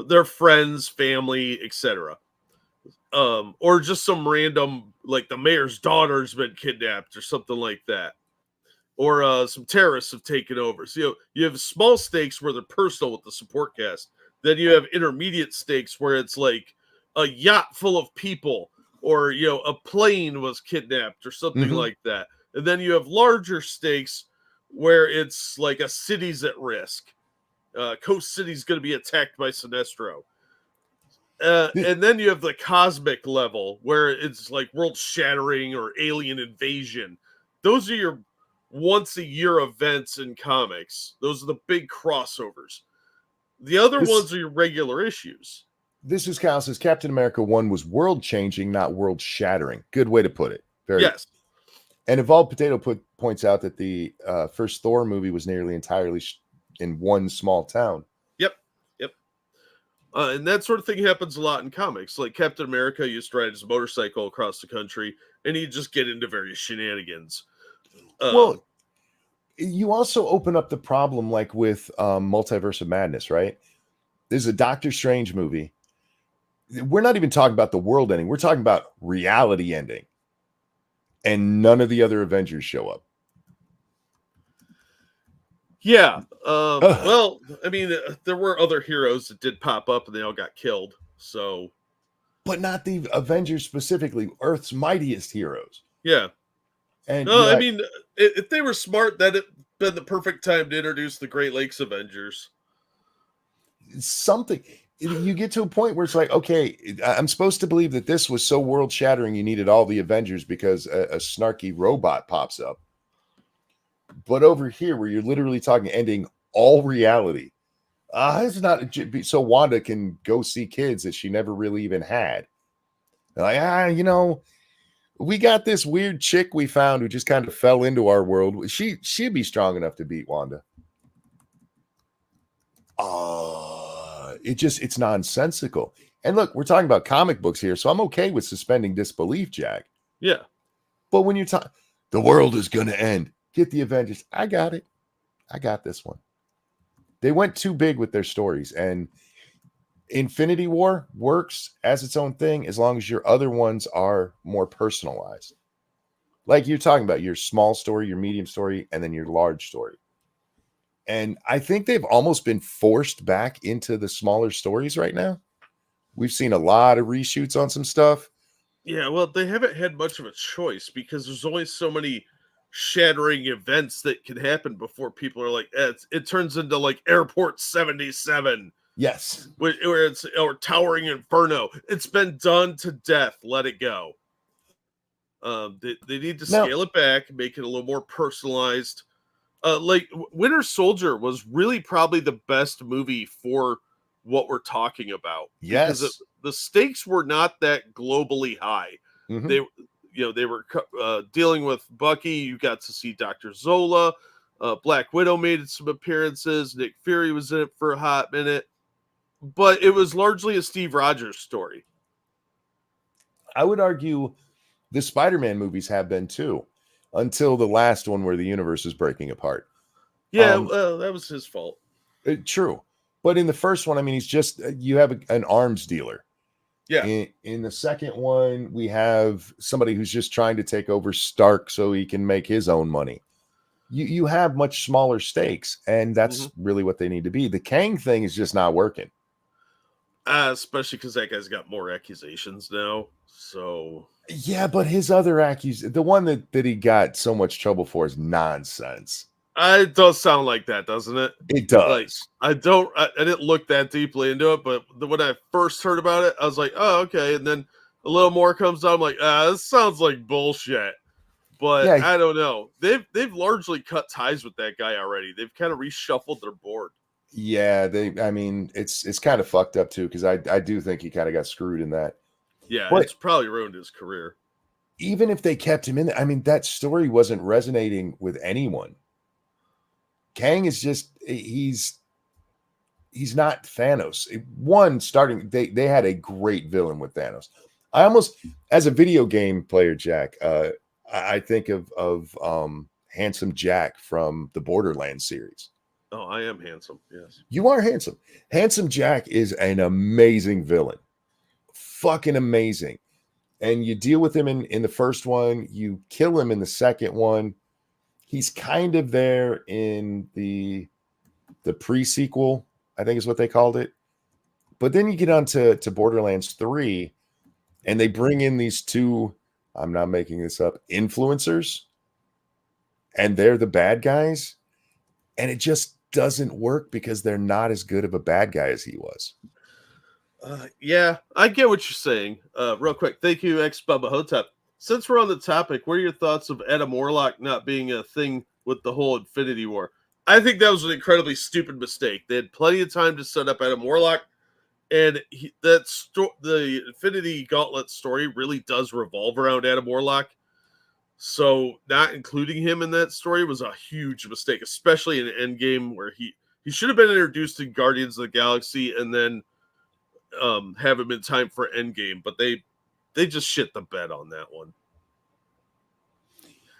their friends, family, etc. Or just some random like the mayor's daughter's been kidnapped or something like that. Or some terrorists have taken over. So you have small stakes where they're personal with the support cast. Then you have intermediate stakes where it's like a yacht full of people, or a plane was kidnapped or something Mhm. like that. And then you have larger stakes where it's like a city's at risk. Coast City's going to be attacked by Sinestro. Th- And then you have the cosmic level where it's like world shattering or alien invasion. Those are your once a year events in comics. Those are the big crossovers. The other This ones are your regular issues. this is Kyle says Captain America 1 was world changing, not world shattering. Good way to put it. Very. Yes. And Evolved Potato points out that the first Thor movie was nearly entirely in one small town. Yep. Yep. And that sort of thing happens a lot in comics. Like Captain America used to ride his motorcycle across the country, and he'd just get into various shenanigans. Well, you also open up the problem like with Multiverse of Madness, right? There's a Doctor Strange movie. We're not even talking about the world ending. We're talking about reality ending. And none of the other Avengers show up. Yeah. Well, I mean, there were other heroes that did pop up and they all got killed. So. But not the Avengers specifically, Earth's mightiest heroes. Yeah. And No, I mean, if they were smart, that'd been the perfect time to introduce the Great Lakes Avengers. something you get to a point where it's like, okay, I'm supposed to believe that this was so world shattering you needed all the Avengers because a snarky robot pops up. But over here, where you're literally talking ending all reality, it's not so Wanda can go see kids that she never really even had. They're like, we got this weird chick we found who just kind of fell into our world. She'd be strong enough to beat Wanda. It's nonsensical. And look, we're talking about comic books here, so I'm okay with suspending disbelief, Jack. Yeah. But when you're talking, the world is going to end. Get the Avengers. I got it. I got this one. They went too big with their stories, and Infinity War works as its own thing as long as your other ones are more personalized. Like you're talking about your small story, your medium story, and then your large story. And I think they've almost been forced back into the smaller stories right now. We've seen a lot of reshoots on some stuff. Yeah, well, they haven't had much of a choice because there's only so many shattering events that can happen before people are like, it turns into like Airport 77, Yes. where it's or Towering Inferno. It's been done to death. Let it go. They need to Now, scale it back, make it a little more personalized. Like Winter Soldier was really probably the best movie for what we're talking about because yes. the stakes were not that globally high. Mhm. They, they were dealing with Bucky. You got to see Dr. Zola. Black Widow made some appearances. Nick Fury was in it for a hot minute, but it was largely a Steve Rogers story. I would argue the Spider-Man movies have been too, until the last one where the universe is breaking apart. Yeah, well, that was his fault. True. But in the first one, I mean, he's just you have an arms dealer. Yeah. In the second one, we have somebody who's just trying to take over Stark so he can make his own money. You have much smaller stakes, and that's really what they need to be. The Kang thing is just not working. Especially because that guy's got more accusations now. So yeah, but his other the one that he got so much trouble for is nonsense. It does sound like that, doesn't it? It does. Like, I didn't look that deeply into it, but when I first heard about it, I was like, oh, okay. And then a little more comes out. I'm like, this sounds like bullshit. But yeah, I don't know. They've largely cut ties with that guy already. They've kind of reshuffled their board. Yeah, I mean, it's kind of fucked up too, because I do think he kind of got screwed in that. Yeah, but it's probably ruined his career. Even if they kept him in there, I mean, that story wasn't resonating with anyone. Kang is just he's not Thanos. They had a great villain with Thanos. I almost, as a video game player, Jack, I think of Handsome Jack from the Borderlands series. Oh, I am handsome. Yes, you are handsome. Handsome Jack is an amazing villain, fucking amazing. And you deal with him in the first one. You kill him in the second one. He's kind of there in the pre-sequel, I think is what they called it. But then you get on to Borderlands 3, and they bring in these two, I'm not making this up, influencers, and they're the bad guys. And it just doesn't work because they're not as good of a bad guy as he was. Yeah, I get what you're saying. Real quick, thank you, X Bubba Hotep. Since we're on the topic, what are your thoughts of Adam Warlock not being a thing with the whole Infinity War? I think that was an incredibly stupid mistake. They had plenty of time to set up Adam Warlock, and the Infinity Gauntlet story really does revolve around Adam Warlock. So not including him in that story was a huge mistake, especially in Endgame, where he should have been introduced in Guardians of the Galaxy and then have him in time for Endgame, but they just shit the bed on that one.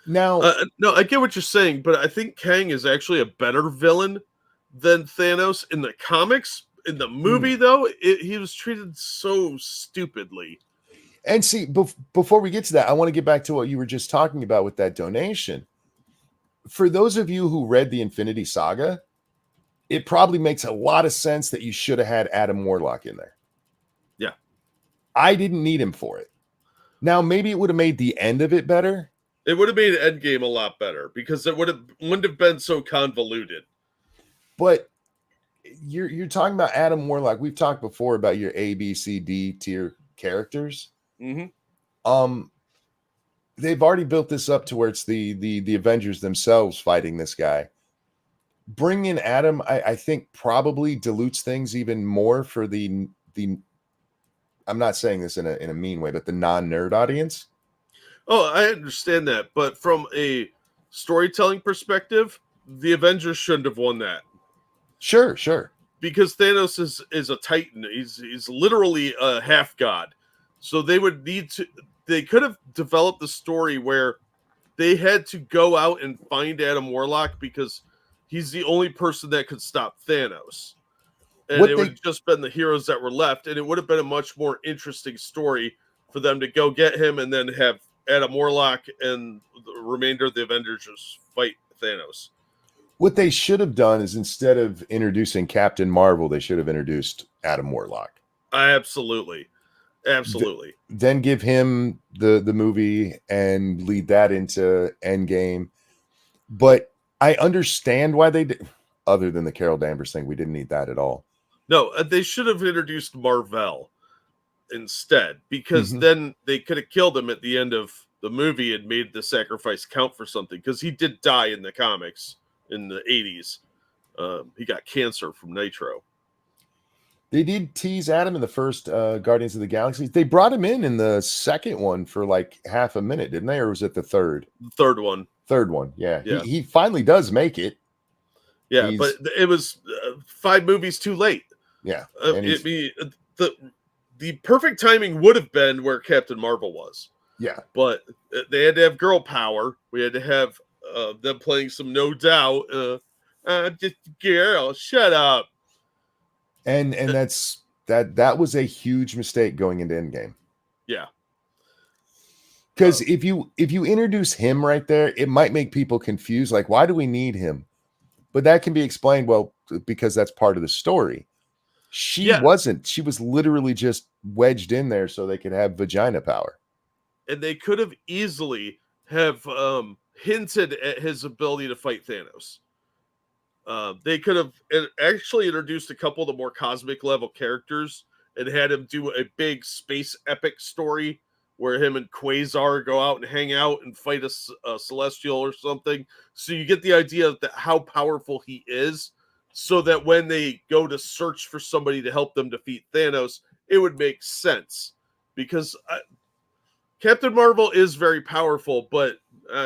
Now, no, I get what you're saying, but I think Kang is actually a better villain than Thanos in the comics. In the movie, though, he was treated so stupidly. And see, before we get to that, I want to get back to what you were just talking about with that donation. For those of you who read the Infinity Saga, it probably makes a lot of sense that you should have had Adam Warlock in there. Yeah. I didn't need him for it. Now, maybe it would have made the end of it better. It would have made Endgame a lot better because it wouldn't have been so convoluted. But you're talking about Adam Warlock. We've talked before about your A, B, C, D tier characters. Mm-hmm. They've already built this up to where it's the Avengers themselves fighting this guy. Bring in Adam, I think probably dilutes things even more for the I'm not saying this in a mean way, but the non-nerd audience. Oh, I understand that, but from a storytelling perspective, the Avengers shouldn't have won that. Sure. Because Thanos is a Titan. He's literally a half god. So they could have developed the story where they had to go out and find Adam Warlock because he's the only person that could stop Thanos. And would have just been the heroes that were left, and it would have been a much more interesting story for them to go get him and then have Adam Warlock and the remainder of the Avengers just fight Thanos. What they should have done is instead of introducing Captain Marvel, they should have introduced Adam Warlock. Absolutely. Then give him the movie and lead that into Endgame. But I understand why they did. Other than the Carol Danvers thing, we didn't need that at all. No, they should have introduced Marvel instead, because then they could have killed him at the end of the movie and made the sacrifice count for something, because he did die in the comics in the 80s. He got cancer from nitro. They did tease Adam in the first Guardians of the Galaxy. They brought him in the second one for like half a minute, didn't they? Or was it the third? The third one. Third one, yeah. He finally does make it. Yeah, but it was 5 movies too late. Yeah. The perfect timing would have been where Captain Marvel was. Yeah. But they had to have girl power. We had to have them playing some No Doubt. Just girl, shut up. And that was a huge mistake going into Endgame. Yeah. Because if you introduce him right there, it might make people confused. Like, why do we need him? But that can be explained, well, because that's part of the story. She wasn't. She was literally just wedged in there so they could have vagina power. And they could have easily have hinted at his ability to fight Thanos. They could have actually introduced a couple of the more cosmic level characters and had him do a big space epic story where him and Quasar go out and hang out and fight a celestial or something. So you get the idea of how powerful he is, so that when they go to search for somebody to help them defeat Thanos, it would make sense. Because Captain Marvel is very powerful, but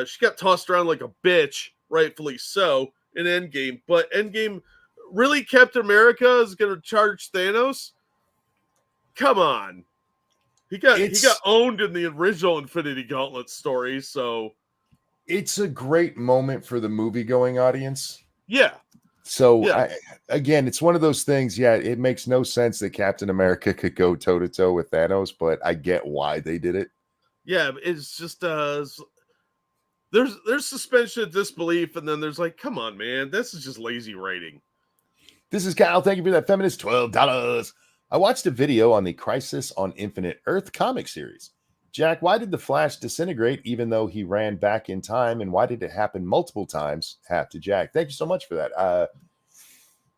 she got tossed around like a bitch, rightfully so, in Endgame. But Endgame, really, Captain America is going to charge Thanos? Come on. He got owned in the original Infinity Gauntlet story, so it's a great moment for the movie-going audience. Yeah. So again, it's one of those things. Yeah, it makes no sense that Captain America could go toe-to-toe with Thanos, but I get why they did it. Yeah, it's just there's suspension of disbelief, and then there's like, come on, man, this is just lazy writing. This is Kyle. Thank you for that feminist $12. I watched a video on the Crisis on Infinite Earth comic series. Jack, why did the Flash disintegrate even though he ran back in time, and why did it happen multiple times? Hat to Jack. Thank you so much for that.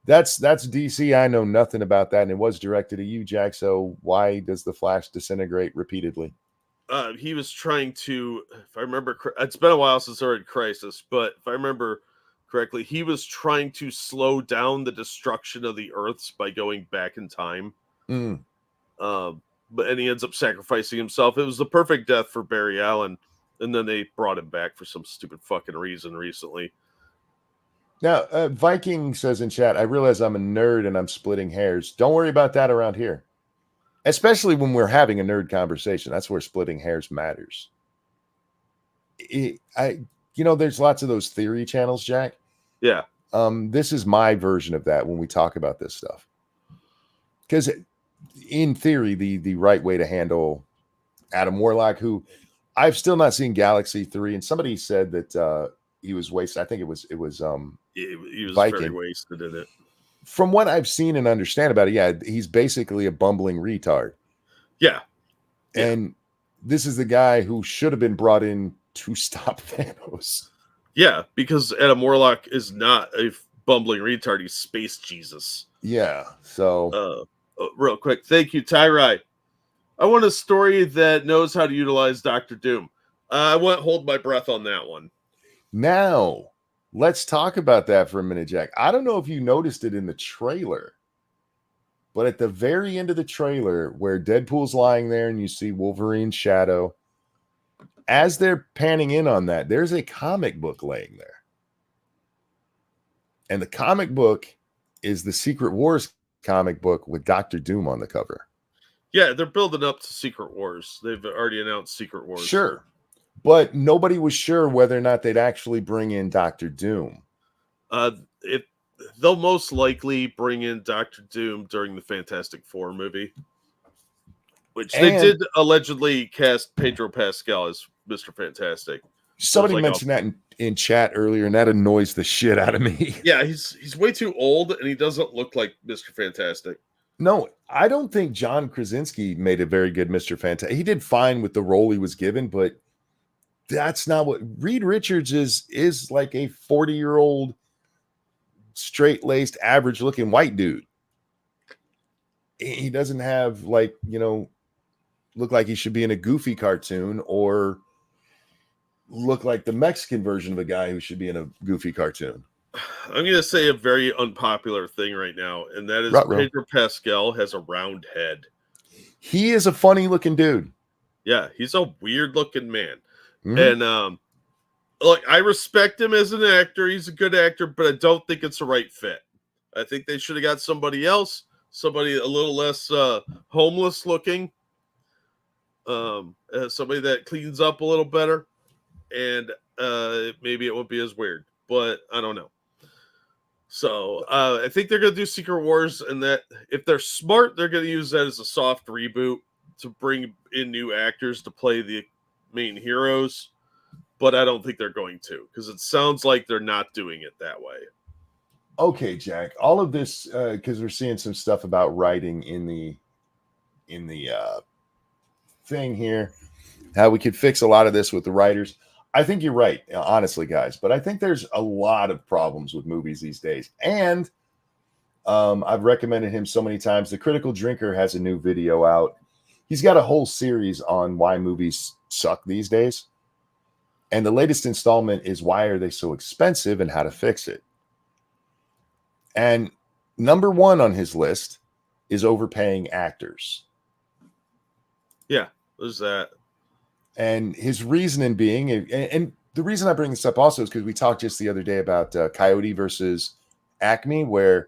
That's DC. I know nothing about that, and it was directed at you, Jack. So why does the Flash disintegrate repeatedly? He was trying to, if I remember, it's been a while since I read Crisis, but if I remember correctly, he was trying to slow down the destruction of the Earths by going back in time. And he ends up sacrificing himself. It was the perfect death for Barry Allen, and then they brought him back for some stupid fucking reason recently. Now, Viking says in chat, I realize I'm a nerd and I'm splitting hairs. Don't worry about that around here. Especially when we're having a nerd conversation. That's where splitting hairs matters. There's lots of those theory channels, Jack. Yeah. This is my version of that when we talk about this stuff. Because in theory, the right way to handle Adam Warlock, who I've still not seen Galaxy 3, and somebody said that he was wasted. I think it was he was Viking. very wasted in it. From what I've seen and understand about it, he's basically a bumbling retard. Yeah. And this is the guy who should have been brought in to stop Thanos. Yeah, because Adam Warlock is not a bumbling retard. He's Space Jesus. Yeah, so... real quick, thank you, Tyrai. I want a story that knows how to utilize Dr. Doom. I won't hold my breath on that one. Now, let's talk about that for a minute, Jack. I don't know if you noticed it in the trailer, but at the very end of the trailer, where Deadpool's lying there and you see Wolverine's shadow, as they're panning in on that, there's a comic book laying there. And the comic book is the Secret Wars comic book with Dr. Doom on the cover. Yeah, they're building up to Secret Wars. They've already announced Secret Wars. Sure. But nobody was sure whether or not they'd actually bring in Dr. Doom. They'll most likely bring in Dr. Doom during the Fantastic Four movie, which they did allegedly cast Pedro Pascal as Mr. Fantastic. There's Somebody like mentioned that in chat earlier, and that annoys the shit out of me. yeah, he's way too old, and he doesn't look like Mr. Fantastic. No, I don't think John Krasinski made a very good Mr. Fantastic. He did fine with the role he was given, but that's not what Reed Richards is like a 40-year-old straight-laced, average-looking white dude. He doesn't have like, look like he should be in a Goofy cartoon or look like the Mexican version of a guy who should be in a Goofy cartoon. I'm going to say a very unpopular thing right now, and that is Ruh-roh. Pedro Pascal has a round head. He is a funny-looking dude. Yeah, he's a weird-looking man. Mm-hmm. And look, I respect him as an actor. He's a good actor, but I don't think it's the right fit. I think they should have got somebody else, somebody a little less homeless looking, somebody that cleans up a little better, and maybe it won't be as weird, but I don't know. So I think they're going to do Secret Wars, and that if they're smart, they're going to use that as a soft reboot to bring in new actors to play the main heroes. But I don't think they're going to, because it sounds like they're not doing it that way. Okay, Jack. All of this, because we're seeing some stuff about writing in the thing here, how we could fix a lot of this with the writers. I think you're right, honestly, guys. But I think there's a lot of problems with movies these days. And I've recommended him so many times. The Critical Drinker has a new video out. He's got a whole series on why movies suck these days. And the latest installment is why are they so expensive and how to fix it. And number one on his list is overpaying actors. Yeah, there's that. And his reasoning being, and the reason I bring this up also is because we talked just the other day about Coyote versus Acme, where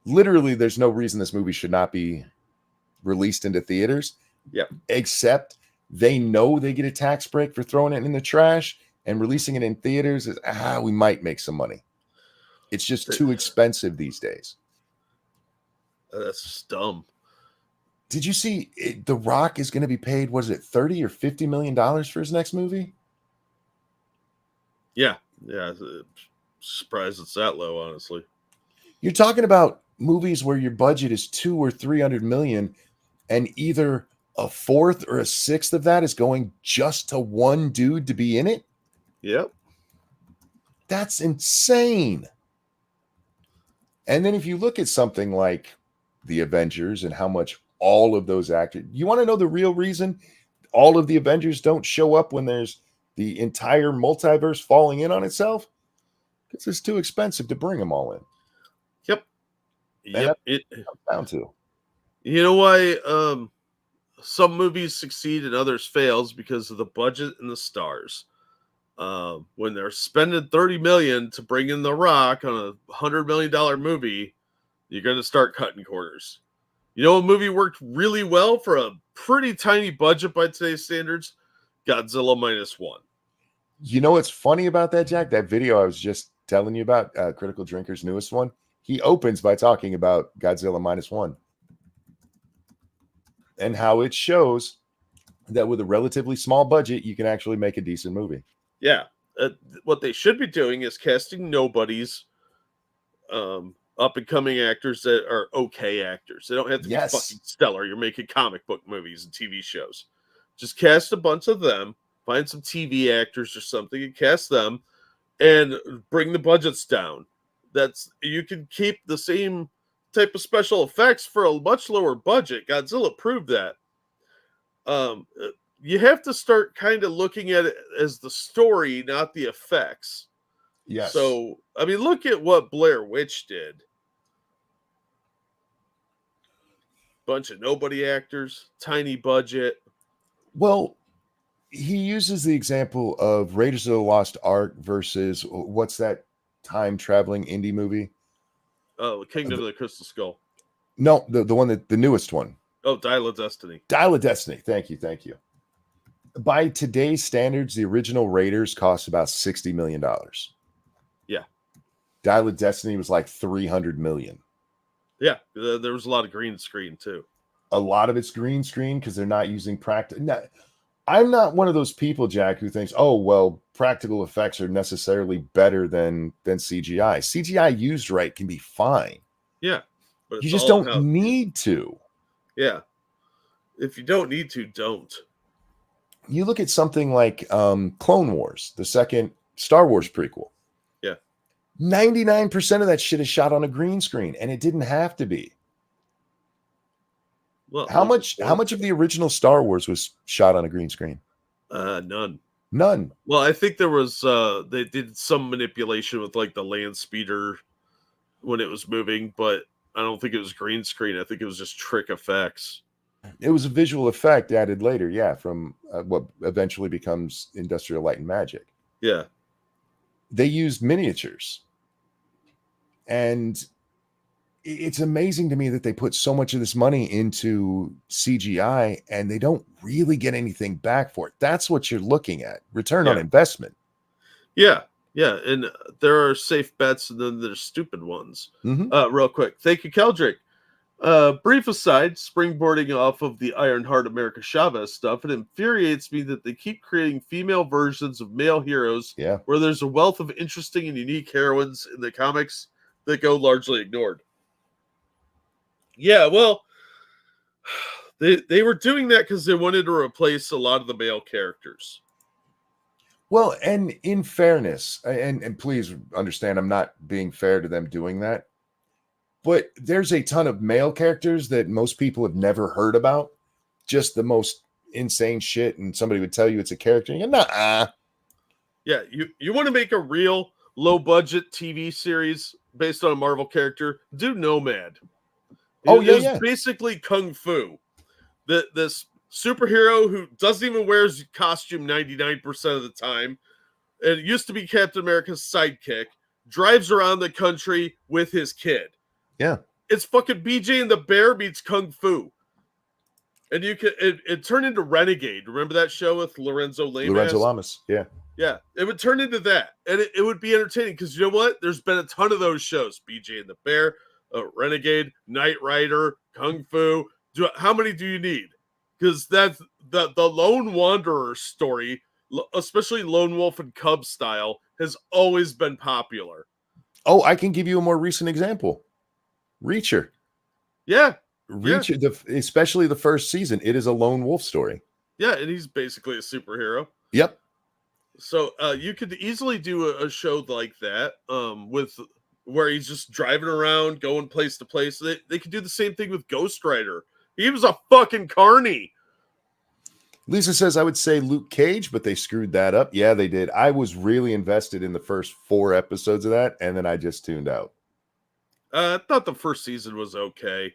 literally there's no reason this movie should not be released into theaters. Yep. Except they know they get a tax break for throwing it in the trash, and releasing it in theaters is, we might make some money. It's just too expensive these days. That's just dumb. Did you see The Rock is going to be paid, what is it, $30 or $50 million for his next movie? Yeah. Surprised it's that low, honestly. You're talking about movies where your budget is $200 or $300 million, and either a fourth or a sixth of that is going just to one dude to be in it. Yep. That's insane. And then if you look at something like The Avengers and how much all of those actors, you want to know the real reason all of the Avengers don't show up when there's the entire multiverse falling in on itself? Because it's too expensive to bring them all in. Yep. It comes down to. You know why some movies succeed and others fails? Because of the budget and the stars. When they're spending $30 million to bring in The Rock on a $100 million movie, you're going to start cutting corners. You know, a movie worked really well for a pretty tiny budget by today's standards. Godzilla -1. You know what's funny about that, Jack? That video I was just telling you about, Critical Drinker's newest one, he opens by talking about Godzilla -1 and how it shows that with a relatively small budget, you can actually make a decent movie. Yeah. What they should be doing is casting nobodies, up-and-coming actors that are okay actors. They don't have to be fucking stellar. You're making comic book movies and TV shows. Just cast a bunch of them, find some TV actors or something, and cast them, and bring the budgets down. You can keep the same type of special effects for a much lower budget. Godzilla proved that. You have to start kind of looking at it as the story, not the effects. Yes. So, I mean, look at what Blair Witch did. Bunch of nobody actors, tiny budget. Well, he uses the example of Raiders of the Lost Ark versus what's that time-traveling indie movie? Oh, Kingdom of the Crystal Skull. No, the one the newest one. Oh, Dial of Destiny. Dial of Destiny. Thank you. By today's standards, the original Raiders cost about $60 million. Yeah. Dial of Destiny was like $300 million. Yeah, there was a lot of green screen too. A lot of it's green screen because they're not using practice. I'm not one of those people, Jack, who thinks, oh, well, practical effects are necessarily better than CGI. CGI used right can be fine. Yeah. But You it's just all don't how, need to. yeah. If you don't need to, don't. You look at something like Clone Wars, the second Star Wars prequel. Yeah. 99% of that shit is shot on a green screen, and it didn't have to be. Well, How much of the original Star Wars was shot on a green screen? None. None. Well, I think there was they did some manipulation with like the land speeder when it was moving, but I don't think it was green screen. I think it was just trick effects. It was a visual effect added later, yeah, from what eventually becomes Industrial Light and Magic. Yeah. They used miniatures. And it's amazing to me that they put so much of this money into CGI and they don't really get anything back for it. That's what you're looking at. Return on investment. Yeah. Yeah. And there are safe bets and then there's stupid ones. Real quick. Thank you, Keldrick. Brief aside, springboarding off of the Ironheart America Chavez stuff, it infuriates me that they keep creating female versions of male heroes where there's a wealth of interesting and unique heroines in the comics that go largely ignored. Yeah, well, they were doing that because they wanted to replace a lot of the male characters. Well, and in fairness, and please understand, I'm not being fair to them doing that, but there's a ton of male characters that most people have never heard about. Just the most insane shit, and somebody would tell you it's a character, and you're nah. Yeah, you want to make a real low-budget TV series based on a Marvel character, do Nomad. It was basically Kung Fu. This superhero who doesn't even wear his costume 99% of the time. It used to be Captain America's sidekick. Drives around the country with his kid. Yeah. It's fucking BJ and the Bear meets Kung Fu. And you can it turned into Renegade. Remember that show with Lorenzo Lamas? Yeah. Yeah. It would turn into that. And it would be entertaining because you know what? There's been a ton of those shows. BJ and the Bear, Renegade, Knight Rider, Kung Fu. How many do you need? Because that's the Lone Wanderer story, especially Lone Wolf and Cub style, has always been popular. Oh, I can give you a more recent example. Reacher. Yeah. Reacher, especially the first season, it is a lone wolf story. Yeah, and he's basically a superhero. Yep. So you could easily do a show like that with where he's just driving around, going place to place. They could do the same thing with Ghost Rider. He was a fucking carny. Lisa says, I would say Luke Cage, but they screwed that up. Yeah, they did. I was really invested in the first 4 episodes of that, and then I just tuned out. I thought the first season was okay.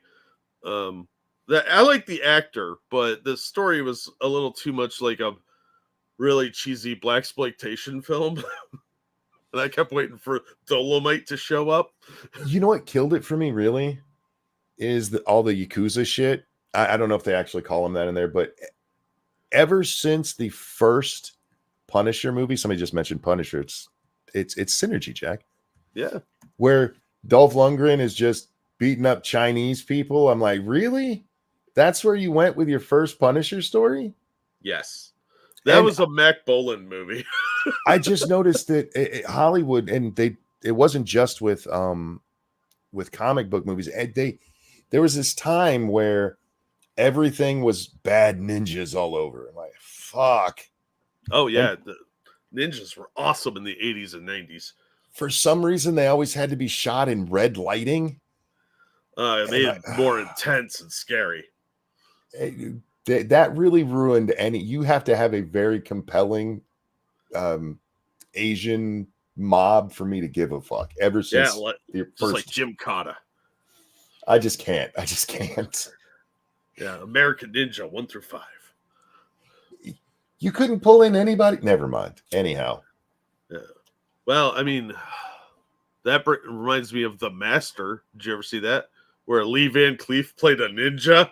I like the actor, but the story was a little too much like a really cheesy blaxploitation film. And I kept waiting for Dolomite to show up. You know what killed it for me, really? Is all the Yakuza shit. I don't know if they actually call them that in there, but ever since the first Punisher movie, somebody just mentioned Punisher, it's Synergy, Jack. Yeah. Where Dolph Lundgren is just beating up Chinese people. I'm like, really? That's where you went with your first Punisher story? Yes. That was a Mac Bolan movie. I just noticed that Hollywood, and it wasn't just with comic book movies. There was this time where everything was bad ninjas all over. I'm like, fuck. Oh yeah, the ninjas were awesome in the 80s and 90s. For some reason, they always had to be shot in red lighting. It made it more intense and scary. That really ruined any. You have to have a very compelling Asian mob for me to give a fuck. Ever since the first, like Jim Cotta. I just can't. Yeah, American Ninja 1 through 5. You couldn't pull in anybody. Never mind. Anyhow. Yeah. Well, I mean, that reminds me of The Master. Did you ever see that? Where Lee Van Cleef played a ninja?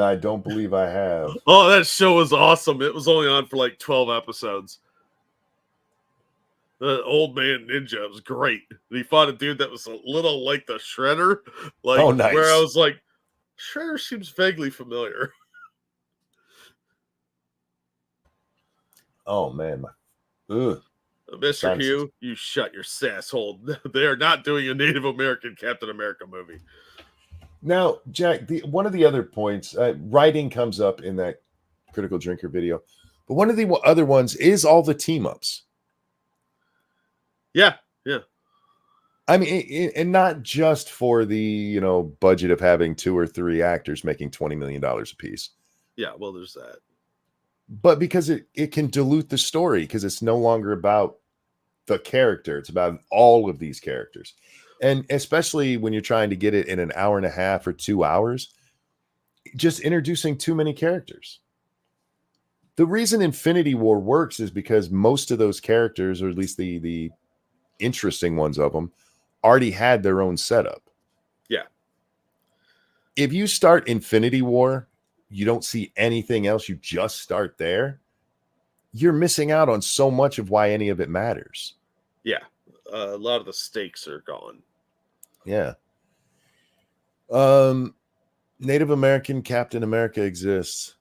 I don't believe I have. Oh, that show was awesome. It was only on for like 12 episodes. The old man ninja was great. And he fought a dude that was a little like the Shredder. Like, oh, nice. Where I was like, Shredder seems vaguely familiar. Oh man, ugh, Mr. sinuses. Hugh, you shut your sass hole. They are not doing a Native American Captain America movie. Now, Jack, one of the other points, writing comes up in that Critical Drinker video, but one of the other ones is all the team ups. Yeah, yeah. I mean, and not just for the budget of having 2 or 3 actors making $20 million a piece. Yeah, well, there's that. But because it can dilute the story because it's no longer about the character. It's about all of these characters. And especially when you're trying to get it in an hour and a half or 2 hours, just introducing too many characters. The reason Infinity War works is because most of those characters, or at least the interesting ones of them, already had their own setup. Yeah. If you start Infinity War, you don't see anything else, you just start there, you're missing out on so much of why any of it matters. Yeah. A lot of the stakes are gone. Yeah. Native American Captain America exists.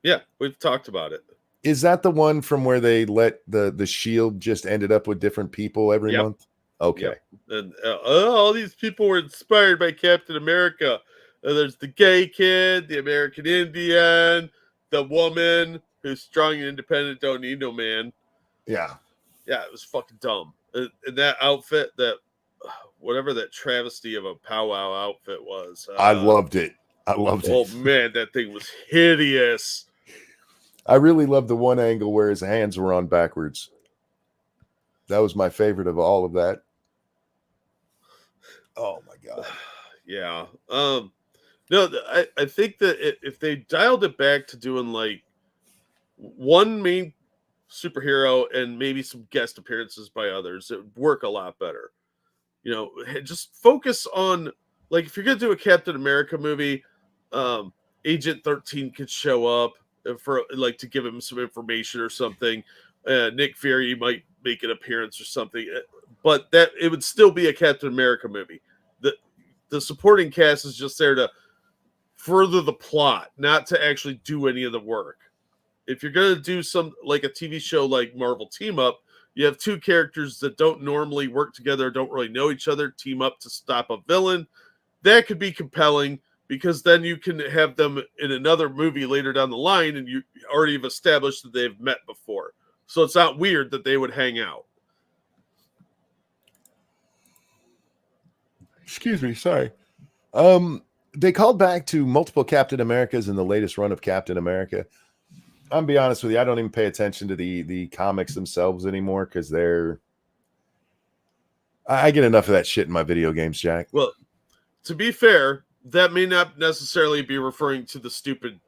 Yeah, we've talked about it. Is that the one from where they let the shield just ended up with different people every month? Okay. Yep. And all these people were inspired by Captain America. There's the gay kid, the American Indian, the woman who's strong and independent, don't need no man. Yeah. Yeah, it was fucking dumb. And that outfit, whatever that travesty of a powwow outfit was. I loved it. Oh, man, that thing was hideous. I really loved the one angle where his hands were on backwards. That was my favorite of all of that. Oh, my God. Yeah. No, I think that if they dialed it back to doing like one main superhero and maybe some guest appearances by others, it would work a lot better. Just focus on, like, if you're gonna do a Captain America movie, Agent 13 could show up for like to give him some information or something. Nick Fury might make an appearance or something, but that it would still be a Captain America movie. The supporting cast is just there to further the plot, not to actually do any of the work. If you're going to do some like a TV show like Marvel Team Up, you have 2 characters that don't normally work together, don't really know each other, team up to stop a villain. That could be compelling because then you can have them in another movie later down the line and you already have established that they've met before. So it's not weird that they would hang out. Excuse me, sorry. They called back to multiple Captain Americas in the latest run of Captain America. I'm be honest with you, I don't even pay attention to the comics themselves anymore because I get enough of that shit in my video games, Jack. Well, to be fair, that may not necessarily be referring to the stupid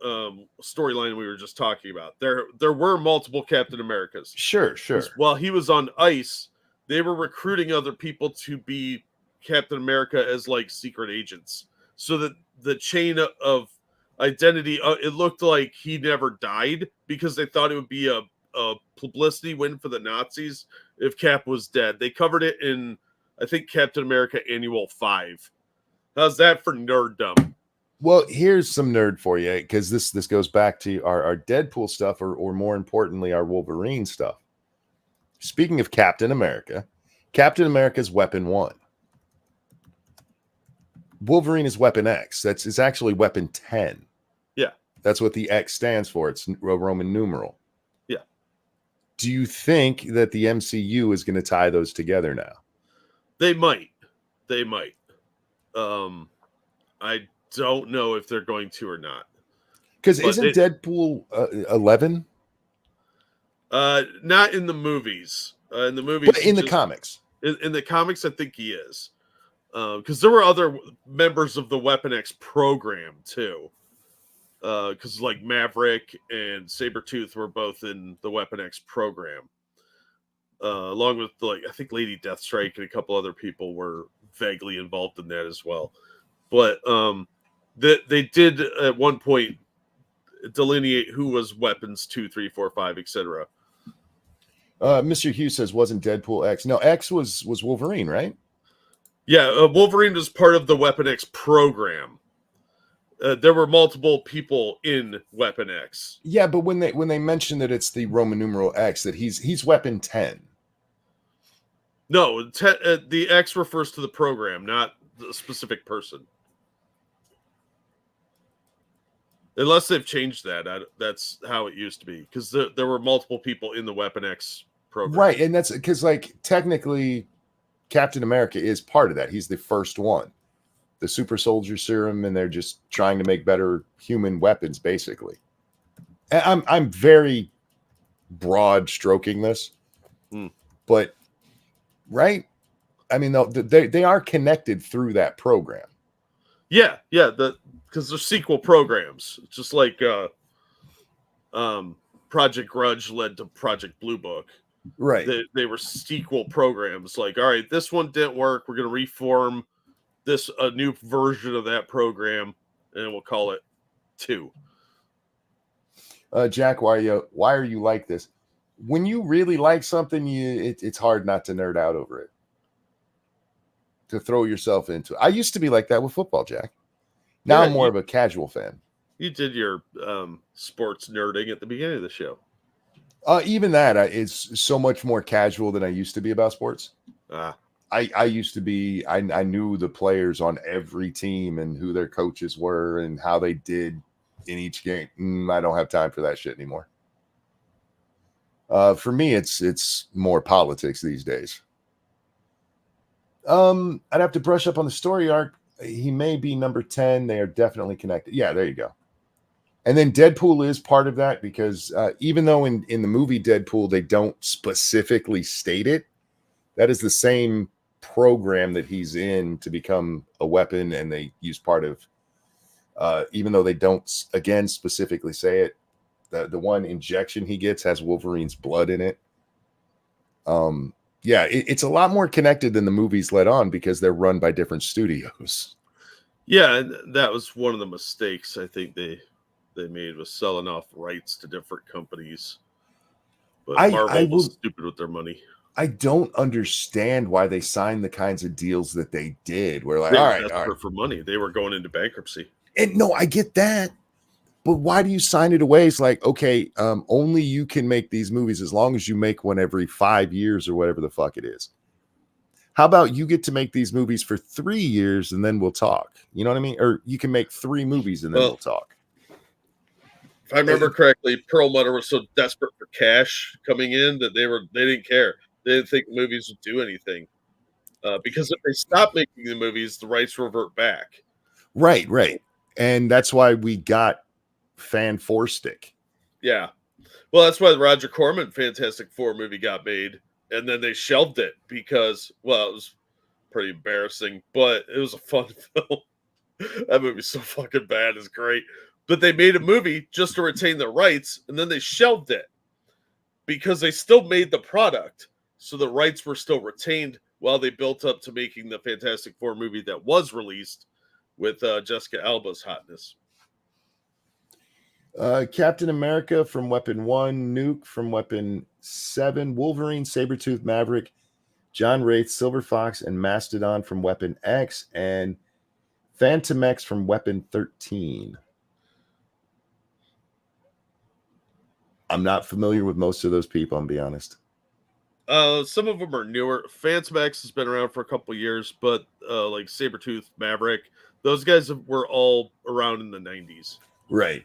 storyline we were just talking about. There were multiple Captain Americas. Sure. While he was on ice, they were recruiting other people to be Captain America as like secret agents, so that the chain of identity, it looked like he never died because they thought it would be a publicity win for the Nazis if Cap was dead. They covered it in, I think, Captain America Annual 5. How's that for nerddom? Well, here's some nerd for you, because this goes back to our Deadpool stuff, or more importantly, our Wolverine stuff. Speaking of Captain America's Weapon 1. Wolverine is Weapon X. It's actually Weapon 10. Yeah. That's what the X stands for. It's a Roman numeral. Yeah. Do you think that the MCU is going to tie those together now? They might. I don't know if they're going to or not. Because isn't Deadpool 11? Not in the movies. In the movies, but in the comics. In the comics, I think he is. Because there were other members of the Weapon X program too. Because like Maverick and Sabretooth were both in the Weapon X program. Along with I think Lady Deathstrike and a couple other people were vaguely involved in that as well. But they did at one point delineate who was Weapons 2, 3, 4, 5, etc. Mr. Hughes says, wasn't Deadpool X? No, X was Wolverine, right? Yeah, Wolverine was part of the Weapon X program. There were multiple people in Weapon X. Yeah, but when they mention that it's the Roman numeral X, that he's Weapon 10. No, the X refers to the program, not the specific person. Unless they've changed that. That's how it used to be. Because there were multiple people in the Weapon X program. Right, and that's because, like, technically Captain America is part of that. He's the first one. The super soldier serum, and they're just trying to make better human weapons, basically. And I'm very broad stroking this, but right, I mean, they are connected through that program. Yeah, because they're sequel programs, just like Project Grudge led to Project Blue Book. Right, they were sequel programs. Like, all right, this one didn't work. We're going to reform a new version of that program, and we'll call it 2. Jack, why are you like this? When you really like something, it's hard not to nerd out over it, to throw yourself into it. I used to be like that with football, Jack. Now I'm more of a casual fan. You did your sports nerding at the beginning of the show. Even that is so much more casual than I used to be about sports. I used to be, I knew the players on every team and who their coaches were and how they did in each game. I don't have time for that shit anymore. For me, it's more politics these days. I'd have to brush up on the story arc. He may be number 10. They are definitely connected. Yeah, there you go. And then Deadpool is part of that because even though in the movie Deadpool, they don't specifically state it, that is the same program that he's in to become a weapon. And they use part of, even though they don't, again, specifically say it, the one injection he gets has Wolverine's blood in it. Yeah, it's a lot more connected than the movies let on because they're run by different studios. Yeah, and that was one of the mistakes I think they made, was selling off rights to different companies. But Marvel was stupid with their money. I don't understand why they signed the kinds of deals that they did. We're like, they all were right, desperate for money. They were going into bankruptcy. And no, I get that. But why do you sign it away? It's like, okay, only you can make these movies as long as you make one every 5 years or whatever the fuck it is. How about you get to make these movies for 3 years and then we'll talk? You know what I mean? Or you can make 3 movies and then we'll talk. If I remember correctly, Perlmutter was so desperate for cash coming in that they didn't care. They didn't think movies would do anything. Because if they stop making the movies, the rights revert back. Right. And that's why we got Fan Four Stick. Yeah. Well, that's why the Roger Corman Fantastic Four movie got made. And then they shelved it because, well, it was pretty embarrassing, but it was a fun film. That movie's so fucking bad. It's great. But they made a movie just to retain the rights, and then they shelved it because they still made the product. So the rights were still retained while they built up to making the Fantastic Four movie that was released with Jessica Alba's hotness. Captain America from Weapon 1, Nuke from Weapon 7, Wolverine, Sabretooth, Maverick, John Wraith, Silver Fox, and Mastodon from Weapon X, and Phantom X from Weapon 13. I'm not familiar with most of those people, I'm be honest. Some of them are newer. Phantom X has been around for a couple of years, but like Sabretooth, Maverick, those guys were all around in the 90s. Right.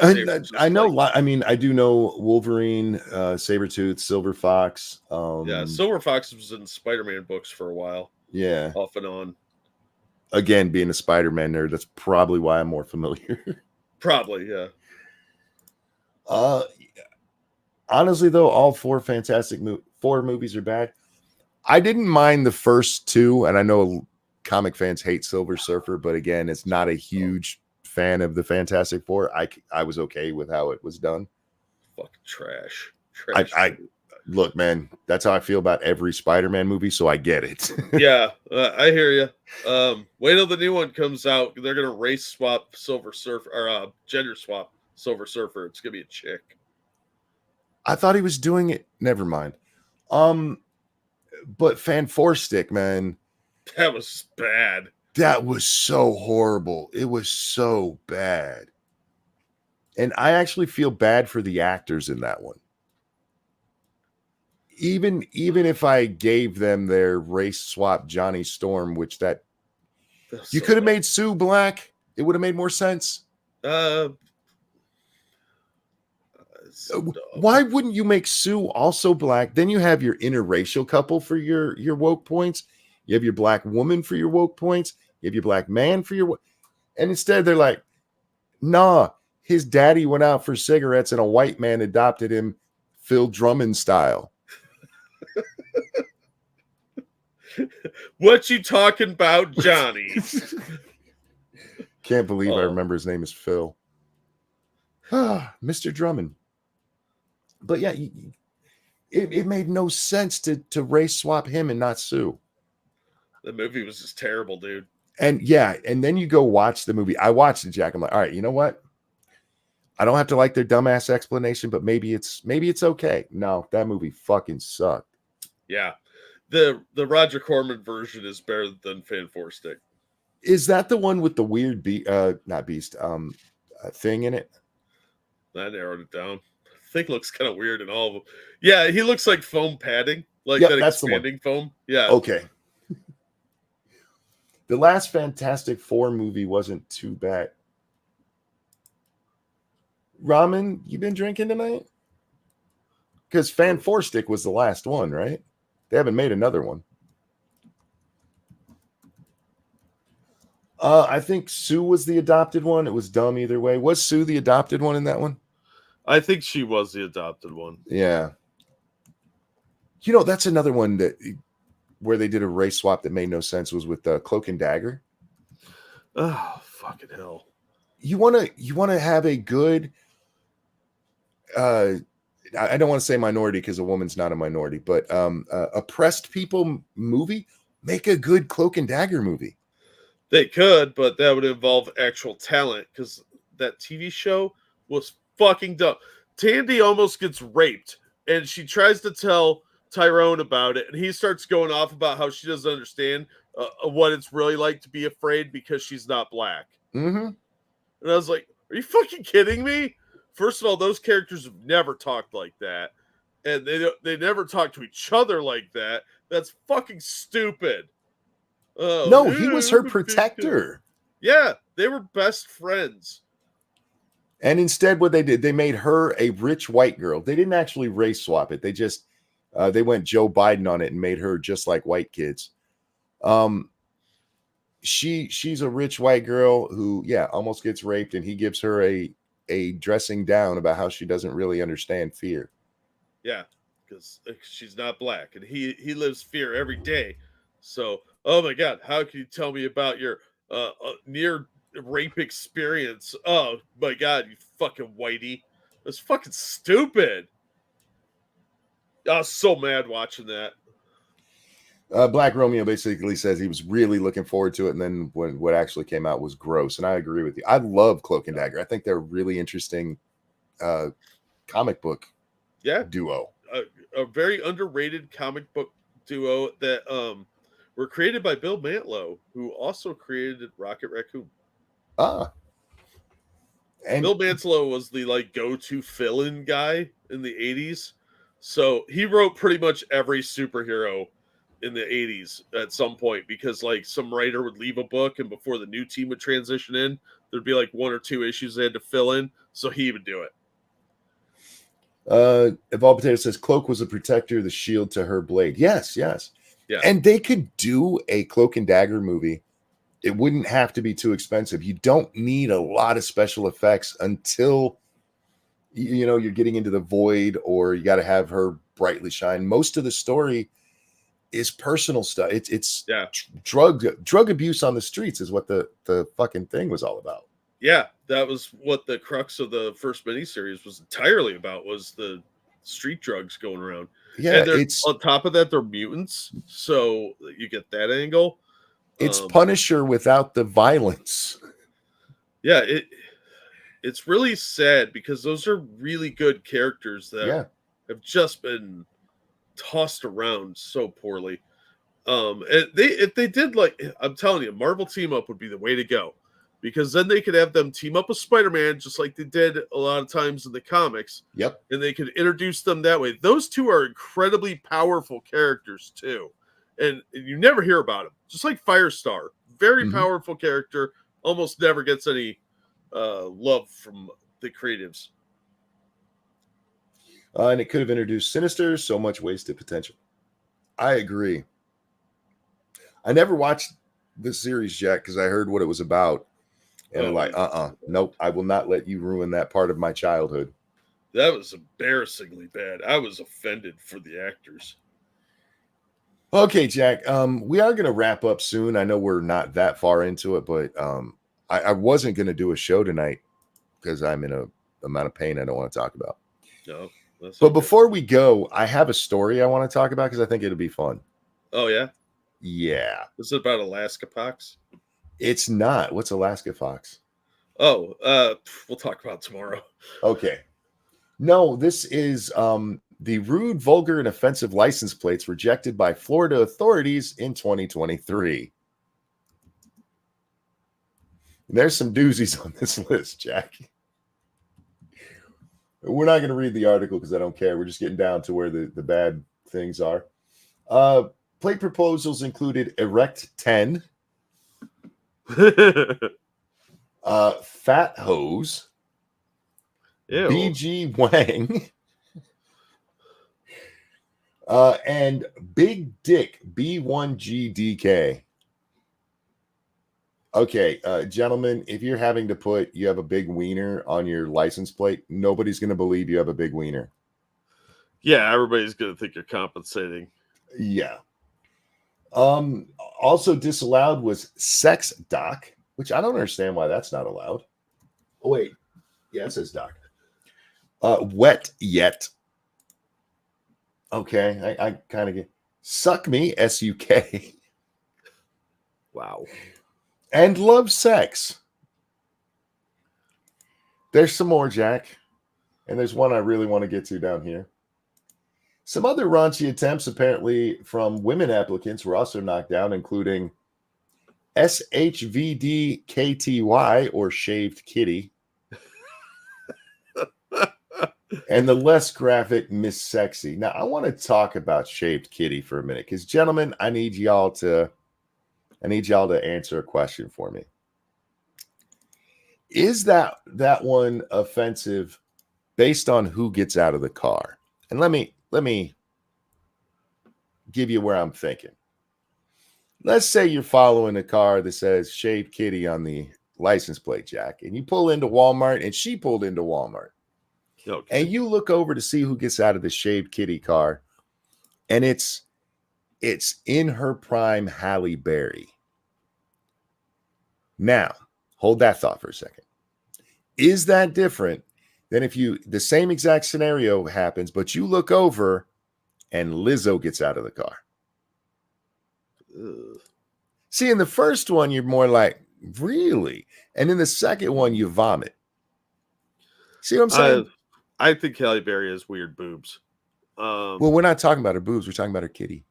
I know. I mean, I do know Wolverine, Sabretooth, Silver Fox. Yeah, Silver Fox was in Spider-Man books for a while. Yeah, off and on. Again, being a Spider-Man nerd, that's probably why I'm more familiar. Probably, yeah. Honestly, though, all 4 Fantastic Four movies are bad. I didn't mind the first 2, and I know comic fans hate Silver Surfer, but again, it's not a huge fan of the Fantastic Four. I was okay with how it was done. Fucking trash. I look, man, that's how I feel about every Spider-Man movie, so I get it. Yeah, I hear you. Wait till the new one comes out. They're gonna race swap Silver Surfer, or gender swap Silver Surfer. It's gonna be a chick. I thought he was doing it. Never mind. But Fan Four Stick, man, that was bad. That was so horrible. It was so bad. And I actually feel bad for the actors in that one. Even if I gave them their race swap Johnny Storm, which that you could have made Sue black, it would have made more sense. Why wouldn't you make Sue also black? Then you have your interracial couple for your woke points. You have your black woman for your woke points. You have your black man for your, and instead they're like, nah, his daddy went out for cigarettes and a white man adopted him, Phil Drummond style. What you talking about, Johnny? Can't believe I remember his name is Phil. Mr. Drummond. But yeah, it made no sense to race swap him and not Sue. The movie was just terrible, dude. And yeah, and then you go watch the movie. I watched it, Jack. I'm like, all right, you know what? I don't have to like their dumbass explanation, but maybe it's okay. No, that movie fucking sucked. Yeah. The Roger Corman version is better than Fan Four Stick. Is that the one with the weird thing in it? That narrowed it down. I think looks kind of weird in all of them. Yeah, he looks like foam padding, like that expanding foam. Yeah. Okay. The last Fantastic Four movie wasn't too bad. Ramen, you been drinking tonight? Because Fan Four Stick was the last one, right? They haven't made another one. I think Sue was the adopted one. It was dumb either way. Was Sue the adopted one in that one? I think she was the adopted one. Yeah. You know, that's another one where they did a race swap that made no sense was with Cloak and Dagger. Oh, fucking hell. You want to have a good I don't want to say minority because a woman's not a minority, but oppressed people movie, make a good Cloak and Dagger movie. They could, but that would involve actual talent because that TV show was fucking dumb. Tandy almost gets raped, and she tries to tell Tyrone about it, and he starts going off about how she doesn't understand what it's really like to be afraid because she's not black. Mm-hmm. And I was like, are you fucking kidding me? First of all, those characters have never talked like that, and they never talk to each other like that. That's fucking stupid. Oh, no, he was her protector. Yeah, they were best friends. And instead, what they did, they made her a rich white girl. They didn't actually race swap it. They just they went Joe Biden on it and made her just like white kids. She's a rich white girl who, almost gets raped, and he gives her a dressing down about how she doesn't really understand fear. Yeah, because she's not black, and he lives fear every day. So, oh my God, how can you tell me about your near rape experience? Oh my God, you fucking whitey. That's fucking stupid. I was so mad watching that. Black Romeo basically says he was really looking forward to it, and then when what actually came out was gross. And I agree with you. I love Cloak and Dagger. I think they're a really interesting comic book duo. A very underrated comic book duo that were created by Bill Mantlo, who also created Rocket Raccoon. And Bill Mantlo was the go-to fill-in guy in the 80s. So he wrote pretty much every superhero in the 80s at some point, because some writer would leave a book, and before the new team would transition in, there'd be one or two issues they had to fill in. So he would do it. Evolved Potato says Cloak was a protector, the shield to her blade. Yes. Yeah. And they could do a Cloak and Dagger movie. It wouldn't have to be too expensive. You don't need a lot of special effects until you're getting into the void, or you got to have her brightly shine. Most of the story is personal stuff. It's drug abuse on the streets is what the fucking thing was all about. Yeah, that was what the crux of the first miniseries was entirely about, was the street drugs going around. Yeah, and on top of that, they're mutants, so you get that angle. It's Punisher without the violence. Yeah, it's really sad because those are really good characters that have just been tossed around so poorly. And if they did, like, I'm telling you, Marvel team up would be the way to go, because then they could have them team up with Spider-Man just like they did a lot of times in the comics. Yep. And they could introduce them that way. Those two are incredibly powerful characters too, and you never hear about them. Just like Firestar, very powerful character, almost never gets any love from the creatives. And it could have introduced Sinister. So much wasted potential. I agree. I never watched the series yet because I heard what it was about. And I'm like, nope, I will not let you ruin that part of my childhood. That was embarrassingly bad. I was offended for the actors. Okay, Jack. We are going to wrap up soon. I know we're not that far into it, but I wasn't going to do a show tonight because I'm in a amount of pain I don't want to talk about. No, but before we go, I have a story I want to talk about because I think it'll be fun. Oh, yeah? Yeah. Is it about Alaska Pox? It's not. What's Alaska Fox? Oh, we'll talk about it tomorrow. Okay. No, this is the rude, vulgar, and offensive license plates rejected by Florida authorities in 2023. There's some doozies on this list, Jack. We're not going to read the article because I don't care. We're just getting down to where the bad things are. Plate proposals included Erect 10, Fat Hose, Ew. BG Wang, and Big Dick B1GDK. Okay, gentlemen, if you're having to put you have a big wiener on your license plate, nobody's going to believe you have a big wiener. Yeah, everybody's going to think you're compensating. Yeah. Also disallowed was Sex Doc, which I don't understand why that's not allowed. Oh, wait. Yeah, it says Doc. Wet Yet. Okay, I kind of get Suck Me, SUK. Wow. And Love Sex. There's some more, Jack. And there's one I really want to get to down here. Some other raunchy attempts, apparently, from women applicants were also knocked down, including SHVDKTY, or Shaved Kitty, and the less graphic Miss Sexy. Now, I want to talk about Shaved Kitty for a minute, because, gentlemen, I need y'all to answer a question for me. Is that one offensive based on who gets out of the car? And let me give you where I'm thinking. Let's say you're following a car that says Shaved Kitty on the license plate, Jack, and you pull into Walmart, and she pulled into Walmart. Okay. And you look over to see who gets out of the Shaved Kitty car, and it's in her prime Halle Berry. Now, hold that thought for a second. Is that different than if the same exact scenario happens, but you look over and Lizzo gets out of the car? Ugh. See, in the first one, you're more like, really? And in the second one, you vomit. See what I'm saying? I think Halle Berry has weird boobs. Well, we're not talking about her boobs. We're talking about her kitty.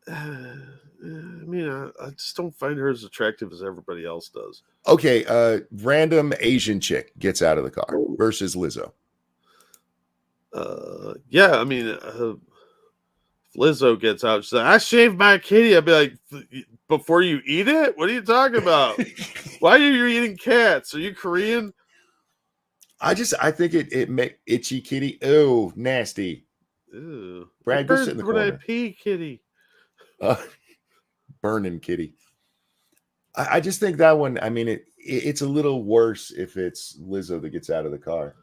I mean, I just don't find her as attractive as everybody else does. Okay, random Asian chick gets out of the car versus Lizzo. Yeah, I mean, if Lizzo gets out, she's like, I shaved my kitty. I'd be like, before you eat it? What are you talking about? Why are you eating cats? Are you Korean? I think it make itchy kitty. Oh, nasty. Ew. Brad, go sit in the corner. When I pee, kitty. Burning kitty. I just think that one, I mean, it's a little worse if it's Lizzo that gets out of the car.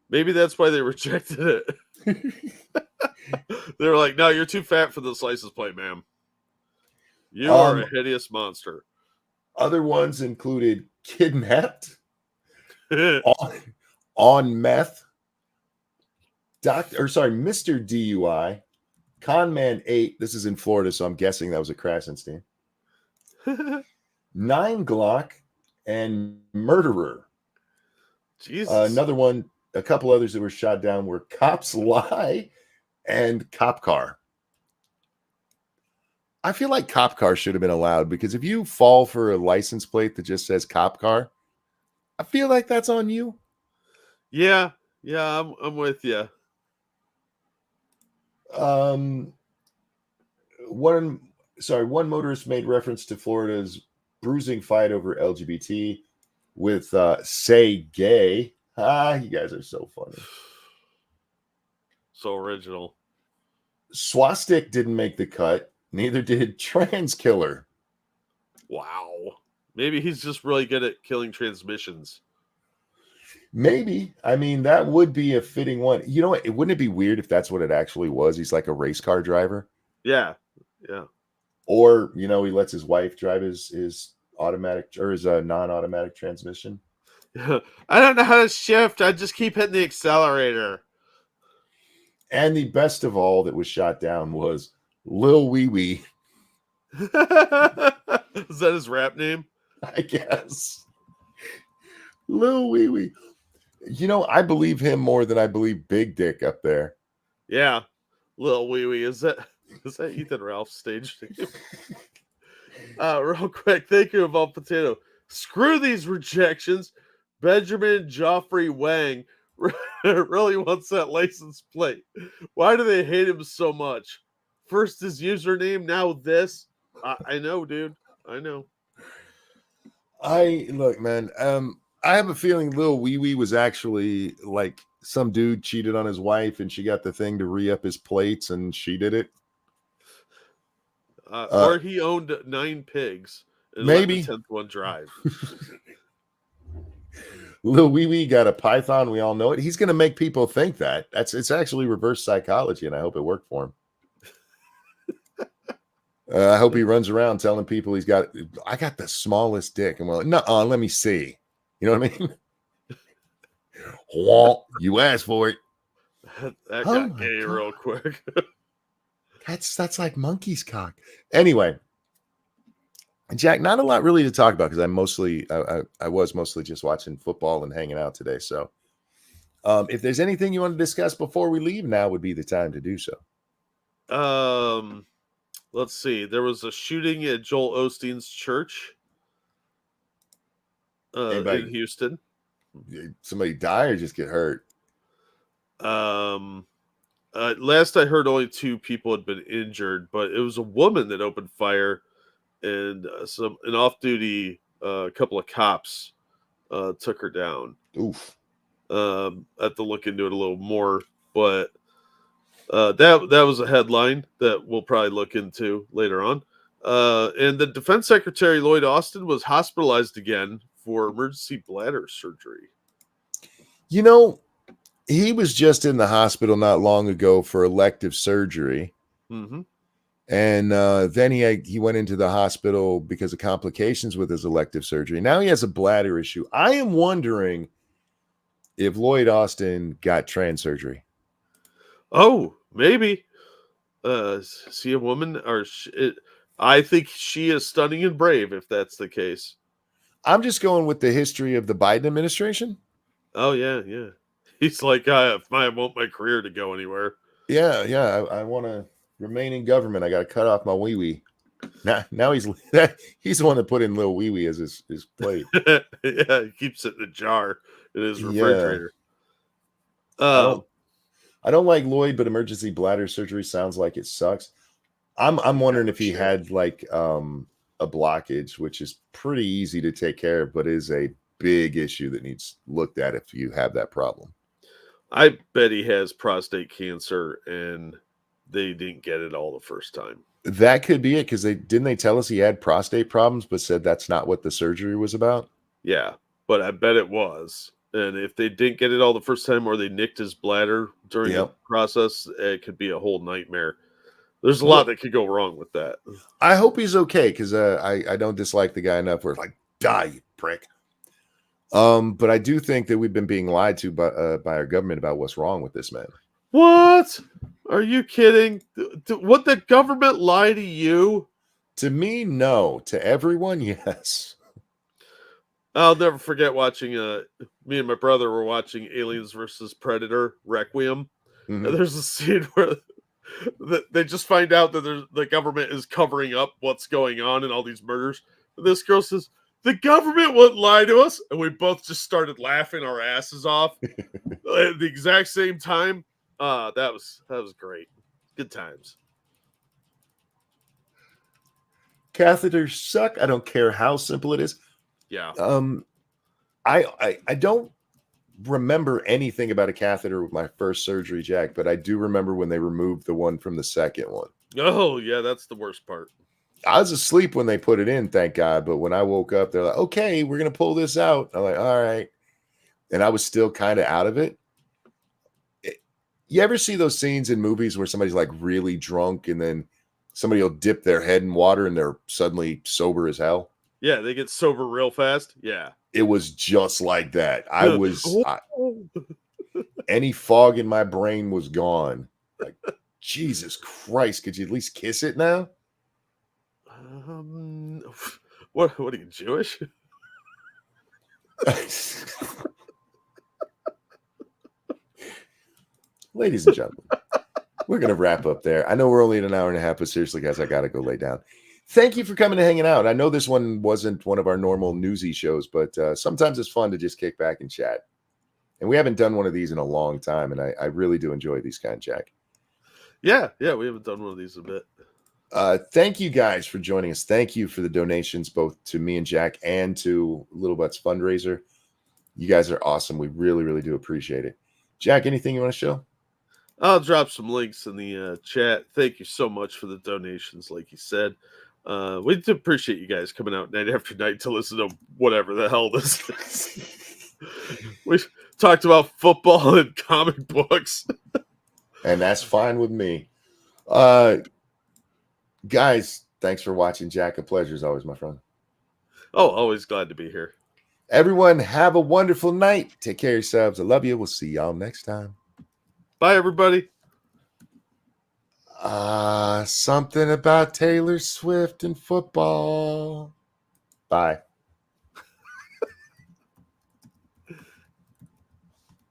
Maybe that's why they rejected it. They were like, no, you're too fat for this license plate, ma'am. You are a hideous monster. Other ones included Kidnapped, on Meth, Mr. DUI, Conman 8. This is in Florida, so I'm guessing that was a Krasenstein. 9 Glock, and Murderer. Jesus. Another one, a couple others that were shot down were Cops Lie and Cop Car. I feel like cop car should have been allowed because if you fall for a license plate that just says cop car, I feel like that's on you. Yeah, I'm with you. Um, one one motorist made reference to Florida's bruising fight over LGBT with "Say Gay." Ah, you guys are so funny. So original. Swastik didn't make the cut. Neither did Trans Killer. Wow. Maybe he's just really good at killing transmissions. Maybe. I mean, that would be a fitting one. You know what? Wouldn't it be weird if that's what it actually was? He's like a race car driver. Yeah. Or, he lets his wife drive his automatic or his non-automatic transmission. I don't know how to shift. I just keep hitting the accelerator. And the best of all that was shot down was Lil Wee Wee. Is that his rap name? I guess. Lil Wee Wee. I believe him more than I believe Big Dick up there. Yeah. Lil Wee Wee. Is that Ethan Ralph's stage name? Real quick, thank you, Evolved Potato. Screw these rejections. Benjamin Joffrey Wang really wants that license plate. Why do they hate him so much? First his username, now this. I know, dude. I know. Look, man. I have a feeling Lil Wee Wee was actually like some dude cheated on his wife, and she got the thing to re-up his plates, and she did it. Or he owned 9 pigs and maybe let the 10th one drive. Lil Wee Wee got a python. We all know it. He's going to make people think that. It's actually reverse psychology, and I hope it worked for him. I hope he runs around telling people I got the smallest dick, and we're like, no, let me see. You know what I mean? Well, you asked for it. That got gay real quick. That's like monkey's cock. Anyway, Jack, not a lot really to talk about because I was mostly just watching football and hanging out today. So, if there's anything you want to discuss before we leave, now would be the time to do so. Let's see. There was a shooting at Joel Osteen's church in Houston. Somebody die or just get hurt? Last I heard, only 2 people had been injured, but it was a woman that opened fire, and an off-duty couple of cops took her down. Oof. I have to look into it a little more, but that was a headline that we'll probably look into later on. And the Defense Secretary Lloyd Austin was hospitalized again for emergency bladder surgery. He was just in the hospital not long ago for elective surgery. Mm-hmm. And then he went into the hospital because of complications with his elective surgery. Now he has a bladder issue. I am wondering if Lloyd Austin got trans surgery. Oh, maybe. See a woman, or I think she is stunning and brave if that's the case. I'm just going with the history of the Biden administration. Oh, yeah. He's like, I want my career to go anywhere. Yeah. I want to remain in government. I got to cut off my wee-wee. Now he's the one that put in Lil Wee-wee as his plate. Yeah, he keeps it in a jar in his refrigerator. Yeah. I don't like Lloyd, but emergency bladder surgery sounds like it sucks. I'm wondering if he had like a blockage, which is pretty easy to take care of, but is a big issue that needs looked at if you have that problem. I bet he has prostate cancer and they didn't get it all the first time. That could be it, because they tell us he had prostate problems, but said that's not what the surgery was about. Yeah, but I bet it was. And if they didn't get it all the first time, or they nicked his bladder during the process, it could be a whole nightmare. There's a lot that could go wrong with that. I hope he's okay, because I don't dislike the guy enough where it's like, die, you prick. But I do think that we've been being lied to by our government about what's wrong with this man. What? Are you kidding? Would the government lie to you? To me, no. To everyone, yes. I'll never forget watching. Me and my brother were watching Aliens versus Predator Requiem. Mm-hmm. And there's a scene where They just find out that the government is covering up what's going on in all these murders. And this girl says, "The government wouldn't lie to us," and we both just started laughing our asses off at the exact same time. That was great. Good times. Catheters suck. I don't care how simple it is. Yeah. I don't remember anything about a catheter with my first surgery, Jack, but I do remember when they removed the one from the second one. Oh, yeah, that's the worst part. I was asleep when they put it in, thank God. But when I woke up, they're like, "Okay, we're gonna pull this out." I'm like, "All right," and I was still kind of out of it. You ever see those scenes in movies where somebody's like really drunk and then somebody will dip their head in water and they're suddenly sober as hell? Yeah, they get sober real fast. Yeah. It was just like that. Any fog in my brain was gone. Like, Jesus Christ, could you at least kiss it now? What are you, Jewish? Ladies and gentlemen, we're going to wrap up there. I know we're only at an hour and a half, but seriously, guys, I got to go lay down. Thank you for coming and hanging out. I know this one wasn't one of our normal newsy shows, but sometimes it's fun to just kick back and chat. And we haven't done one of these in a long time, and I really do enjoy these kind, Jack. Yeah, we haven't done one of these in a bit. Thank you guys for joining us. Thank you for the donations, both to me and Jack and to Little Butts Fundraiser. You guys are awesome. We really, really do appreciate it. Jack, anything you want to show? I'll drop some links in the chat. Thank you so much for the donations, like you said. We do appreciate you guys coming out night after night to listen to whatever the hell this is. We talked about football and comic books. And that's fine with me. Guys, thanks for watching, Jack. A pleasure as always, my friend. Oh, always glad to be here. Everyone, have a wonderful night. Take care of yourselves. I love you. We'll see y'all next time. Bye, everybody. Something about Taylor Swift and football. Bye.